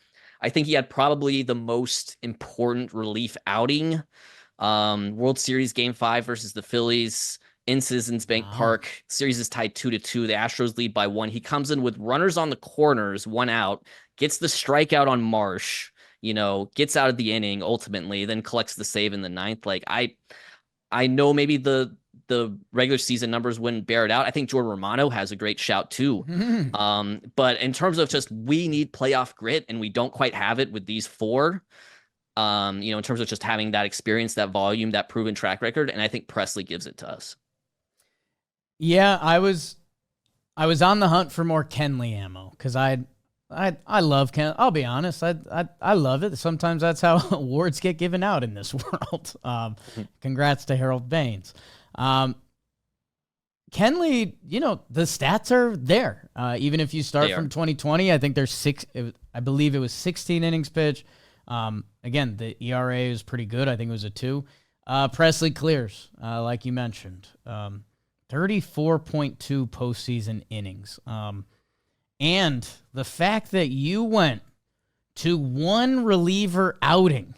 I think he had probably the most important relief outing. World Series Game 5 versus the Phillies in Citizens Bank Park. Series is tied 2-2. The Astros lead by 1. He comes in with runners on the corners, 1 out, gets the strikeout on Marsh, gets out of the inning ultimately, then collects the save in the 9th. Like I know maybe the regular season numbers wouldn't bear it out. I think Jordan Romano has a great shout too. But in terms of just we need playoff grit, and we don't quite have it with these 4. In terms of just having that experience, that volume, that proven track record, and I think Pressly gives it to us. Yeah, I was on the hunt for more Kenley ammo because I love Ken. I'll be honest, I love it. Sometimes that's how awards get given out in this world. Congrats to Harold Baines. Kenley, the stats are there. Even if you start from 2020, I think there's I believe it was 16 innings pitched. Again, the ERA is pretty good. I think it was a 2. Pressly clears, like you mentioned. 34.2 postseason innings. And the fact that you went to 1 reliever outing,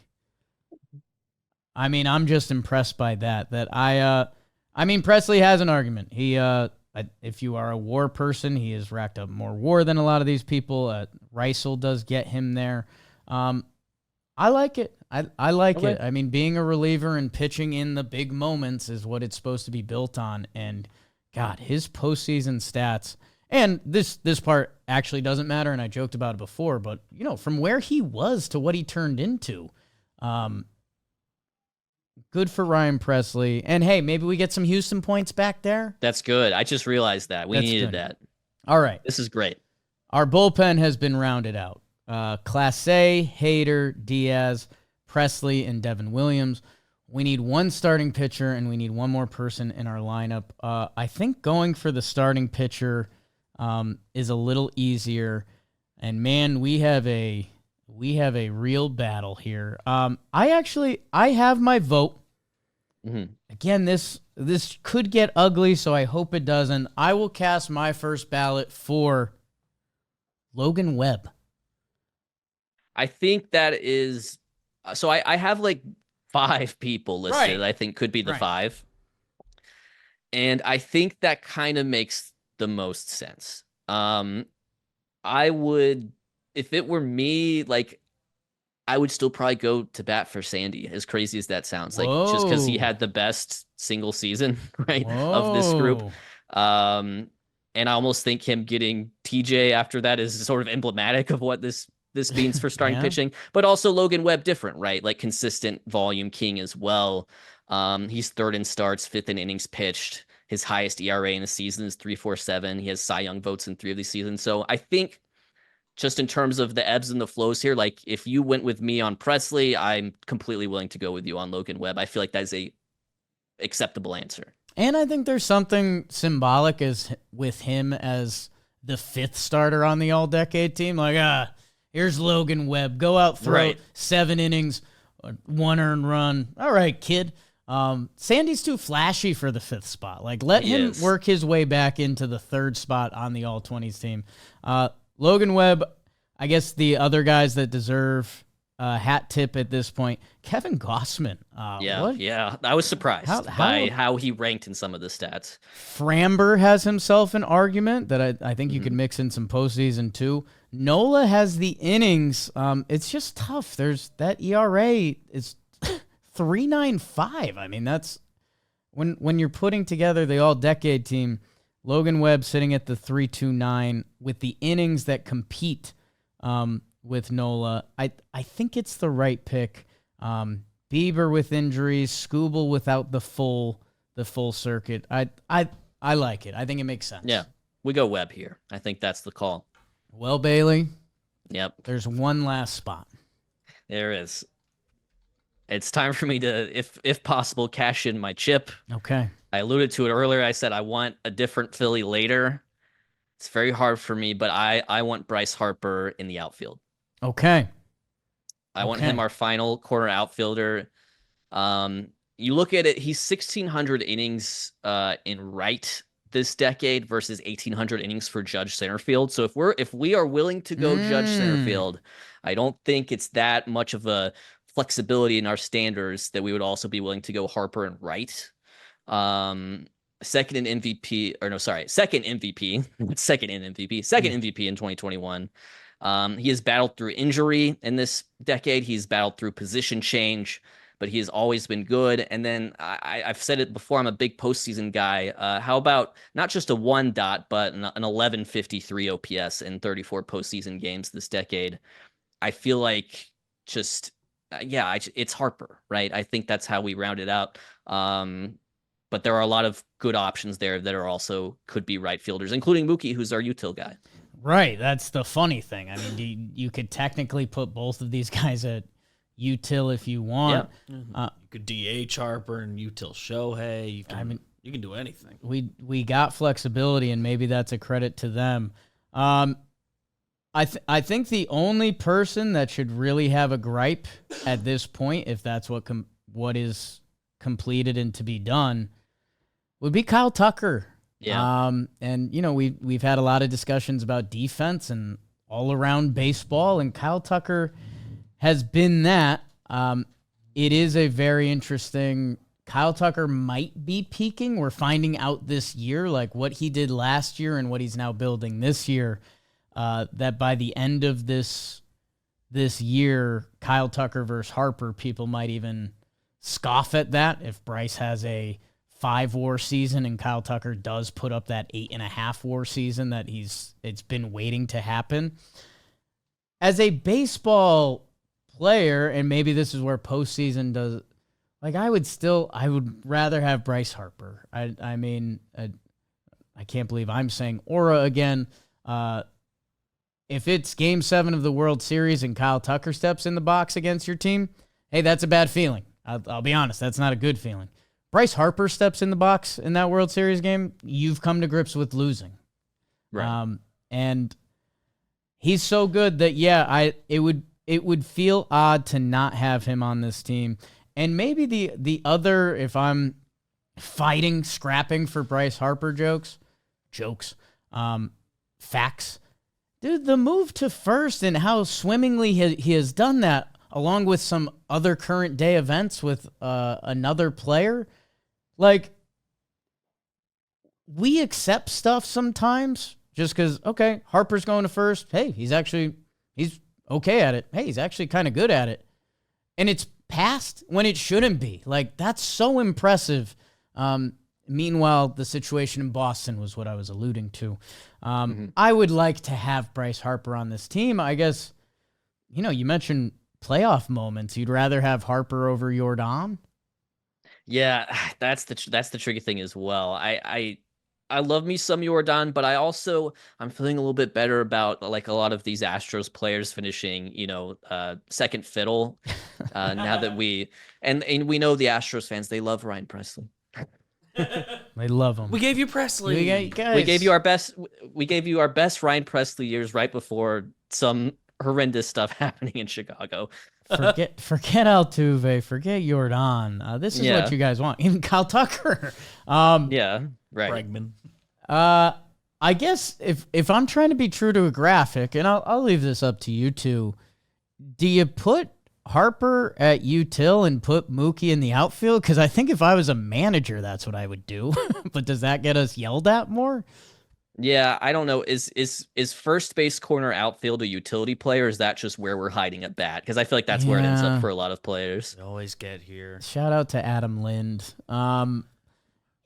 I mean, I'm just impressed by that. Pressly has an argument. He, if you are a WAR person, he has racked up more WAR than a lot of these people. Reisel does get him there. I like it. I like it. I mean, being a reliever and pitching in the big moments is what it's supposed to be built on. And God, his postseason stats, and this part actually doesn't matter, and I joked about it before, but from where he was to what he turned into, good for Ryan Pressly. And hey, maybe we get some Houston points back there. That's good. I just realized that we needed that. All right, this is great. Our bullpen has been rounded out. Clase, Hader, Diaz, Pressly, and Devin Williams. We need 1 starting pitcher, and we need 1 more person in our lineup. I think going for the starting pitcher is a little easier. And man, we have a real battle here. I have my vote. Again, this could get ugly, so I hope it doesn't. I will cast my first ballot for Logan Webb. I think that is so. I have like 5 people listed that I think could be the 5. And I think that kind of makes the most sense. I would, if it were me, I would still probably go to bat for Sandy, as crazy as that sounds. Just because he had the best single season, of this group. And I almost think him getting TJ after that is sort of emblematic of what this means for starting pitching, but also Logan Webb different, right? Like consistent volume king as well. He's 3rd in starts, 5th in innings pitched. His highest ERA in the season is 3.47. He has Cy Young votes in 3 of these seasons. So I think just in terms of the ebbs and the flows here, like if you went with me on Pressly, I'm completely willing to go with you on Logan Webb. I feel like that's a acceptable answer. And I think there's something symbolic as with him as the 5th starter on the all-decade team. Like, here's Logan Webb. Go out, throw 7 innings, 1 earned run. All right, kid. Sandy's too flashy for the 5th spot. Like, let him work his way back into the 3rd spot on the All-20s team. Logan Webb, I guess the other guys that deserve hat tip at this point, Kevin Gossman. Yeah. I was surprised by how he ranked in some of the stats. Framber has himself an argument that I think you could mix in some postseason too. Nola has the innings. It's just tough. There's that ERA is 3.95. I mean, that's when you're putting together the all-decade team. Logan Webb sitting at the 3.29 with the innings that compete with Nola. I think it's the right pick. Bieber with injuries, Skubal without the full circuit. I like it. I think it makes sense. Yeah, we go Webb here. I think that's the call. Well, Bailey. Yep. There's one last spot. There is. It's time for me to, if possible, cash in my chip. Okay. I alluded to it earlier. I said I want a different Philly later. It's very hard for me, but I want Bryce Harper in the outfield. Okay. I want him our final corner outfielder. You look at it, he's 1,600 innings in right this decade versus 1,800 innings for Judge center field. So if we are willing to go Judge center field, I don't think it's that much of a flexibility in our standards that we would also be willing to go Harper and right. Second MVP in 2021. He has battled through injury in this decade. He's battled through position change, but he has always been good. And then I've said it before, I'm a big postseason guy. How about not just a 1 dot, but an 1153 OPS in 34 postseason games this decade? I feel like just, it's Harper, right? I think that's how we round it out. But there are a lot of good options there that are also could be right fielders, including Mookie, who's our util guy. Right. That's the funny thing. I mean, you could technically put both of these guys at util if you want. You could DH Harper and util Shohei. You can do anything. We got flexibility, and maybe that's a credit to them. I think the only person that should really have a gripe at this point, if that's what is completed and to be done, would be Kyle Tucker. Yeah. And we've had a lot of discussions about defense and all around baseball, and Kyle Tucker has been that. It is a very interesting. Kyle Tucker might be peaking. We're finding out this year, like what he did last year and what he's now building this year. That by the end of this year, Kyle Tucker versus Harper, people might even scoff at that if Bryce has a 5 WAR season and Kyle Tucker does put up that 8.5 WAR season that it's been waiting to happen. As a baseball player, and maybe this is where postseason does, like I would rather have Bryce Harper. I mean, I can't believe I'm saying aura again. If it's Game 7 of the World Series and Kyle Tucker steps in the box against your team, hey, that's a bad feeling. I'll be honest, that's not a good feeling. Bryce Harper steps in the box in that World Series game, you've come to grips with losing. Right. And he's so good that, it would feel odd to not have him on this team. And maybe the other, if I'm scrapping for Bryce Harper facts, dude, the move to first and how swimmingly he has done that, along with some other current day events with another player. Like, we accept stuff sometimes just because, okay, Harper's going to first. Hey, he's okay at it. Hey, he's actually kind of good at it. And it's passed when it shouldn't be. Like, that's so impressive. Meanwhile, the situation in Boston was what I was alluding to. I would like to have Bryce Harper on this team. I guess, you mentioned playoff moments. You'd rather have Harper over Yordan? Yeah, that's the tricky thing as well. I love me some Yordan, but I'm feeling a little bit better about like a lot of these Astros players finishing, second fiddle. Now that we know the Astros fans, they love Ryan Presley. They love him. We gave you Presley. We gave you our best. We gave you our best Ryan Presley years right before some horrendous stuff happening in Chicago. Forget Altuve. Forget Jordan. This is what you guys want. Even Kyle Tucker. Yeah, right. Bregman. I guess if I'm trying to be true to a graphic, and I'll leave this up to you two, do you put Harper at util and put Mookie in the outfield? Because I think if I was a manager, that's what I would do. But does that get us yelled at more? Yeah, I don't know. Is first base, corner, outfield a utility player? Or is that just where we're hiding a bat? Because I feel like that's where it ends up for a lot of players. They always get here. Shout out to Adam Lind.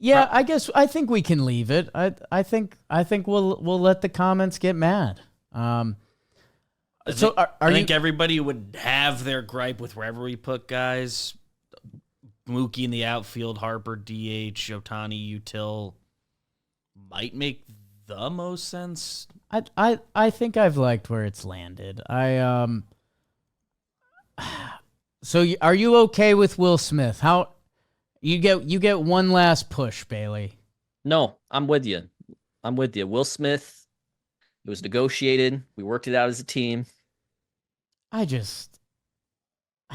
Yeah, I think we can leave it. I think we'll let the comments get mad. I think everybody would have their gripe with wherever we put guys. Mookie in the outfield, Harper DH, Ohtani util might make the most sense. I think I've liked where it's landed. So are you okay with Will Smith? How you get one last push, Bailey? No, I'm with you. Will Smith, it was negotiated. We worked it out as a team. I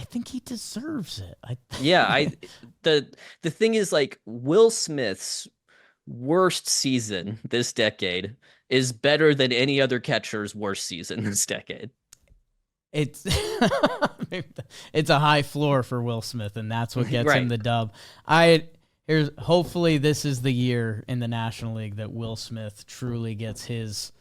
think he deserves it. The thing is, like, Will Smith's worst season this decade is better than any other catcher's worst season this decade. It's a high floor for Will Smith, and that's what gets him the dub. Hopefully this is the year in the National League that Will Smith truly gets his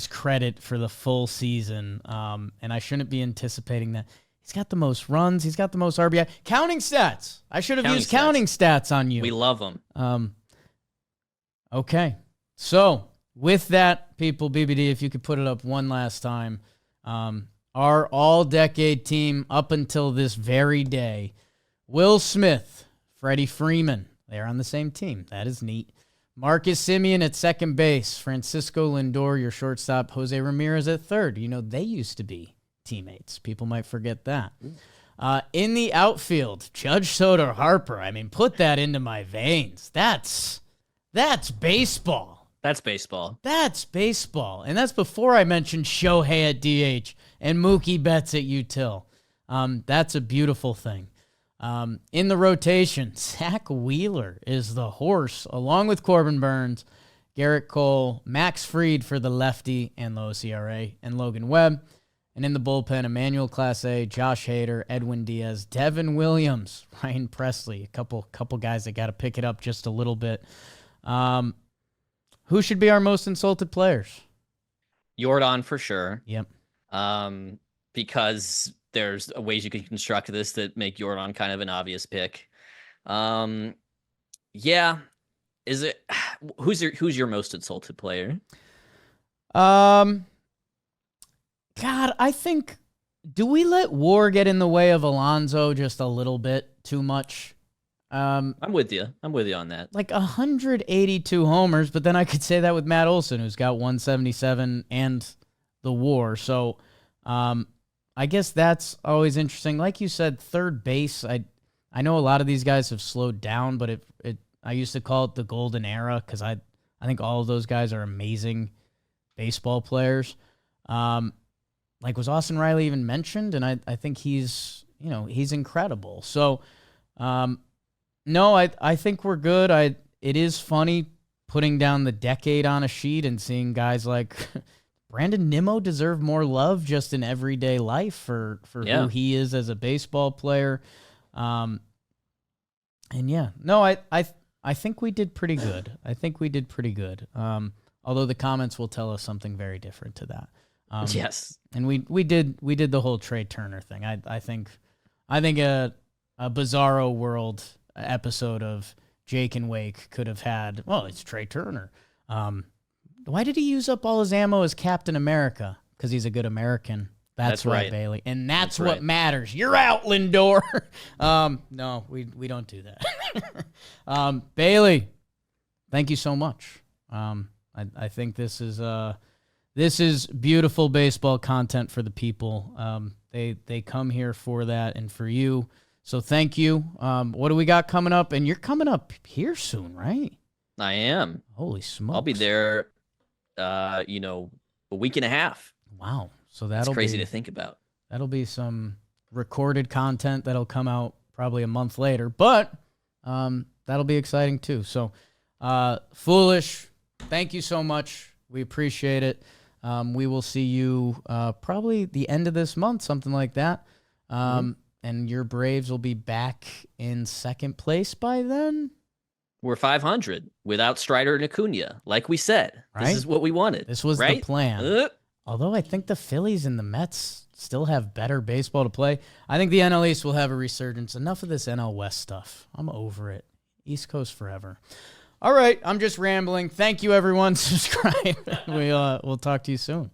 credit for the full season. And I shouldn't be anticipating that. He's got the most runs. He's got the most RBI. Counting stats. I should have used counting stats on you. We love them. Okay. So with that, people, BBD, if you could put it up one last time. Our all-decade team up until this very day. Will Smith, Freddie Freeman. They're on the same team. That is neat. Marcus Semien at second base. Francisco Lindor, your shortstop. Jose Ramirez at third. You know, they used to be teammates. People might forget that. In the outfield, Judge Soto Harper. I mean, put that into my veins. That's baseball. That's baseball. That's baseball. And that's before I mentioned Shohei at DH and Mookie Betts at util. That's a beautiful thing. In the rotation, Zack Wheeler is the horse, along with Corbin Burnes, Gerrit Cole, Max Fried for the lefty and low CRA, and Logan Webb. And in the bullpen, Emmanuel Clase, Josh Hader, Edwin Diaz, Devin Williams, Ryan Presley, a couple guys that got to pick it up just a little bit. Who should be our most insulted players? Jordan for sure. Yep. Because there's ways you can construct this that make Jordan kind of an obvious pick. Yeah. Is it who's your most insulted player? God, I think, do we let WAR get in the way of Alonso just a little bit too much? I'm with you on that. Like 182 homers, but then I could say that with Matt Olson, who's got 177 and the WAR. So I guess that's always interesting. Like you said, third base, I know a lot of these guys have slowed down, but I used to call it the golden era because I think all of those guys are amazing baseball players. Like, was Austin Riley even mentioned? And I think he's incredible. So, no, I think we're good. It is funny putting down the decade on a sheet and seeing guys like Brandon Nimmo deserve more love just in everyday life for who he is as a baseball player. And yeah, no, I think we did pretty good. Although the comments will tell us something very different to that. Yes. And we did the whole Trey Turner thing. I think a Bizarro World episode of Jake and Wake could have had, well, it's Trey Turner. Why did he use up all his ammo as Captain America? Because he's a good American. That's right, Bailey. And that's what matters. You're out, Lindor. No, we don't do that. Bailey, thank you so much. I think this is beautiful baseball content for the people. They come here for that, and for you, So thank you. What do we got coming up? And you're coming up here soon, right? I am. Holy smokes. I'll be there, a week and a half. Wow. So that's crazy to think about. That'll be some recorded content that'll come out probably a month later, but that'll be exciting too. So, Foolish, thank you so much. We appreciate it. We will see you probably the end of this month, something like that. And your Braves will be back in second place by then. We're 500 without Strider and Acuna, like we said. Right? This is what we wanted. This was the plan. Although I think the Phillies and the Mets still have better baseball to play. I think the NL East will have a resurgence. Enough of this NL West stuff. I'm over it. East Coast forever. All right, I'm just rambling. Thank you, everyone. Subscribe. We'll talk to you soon.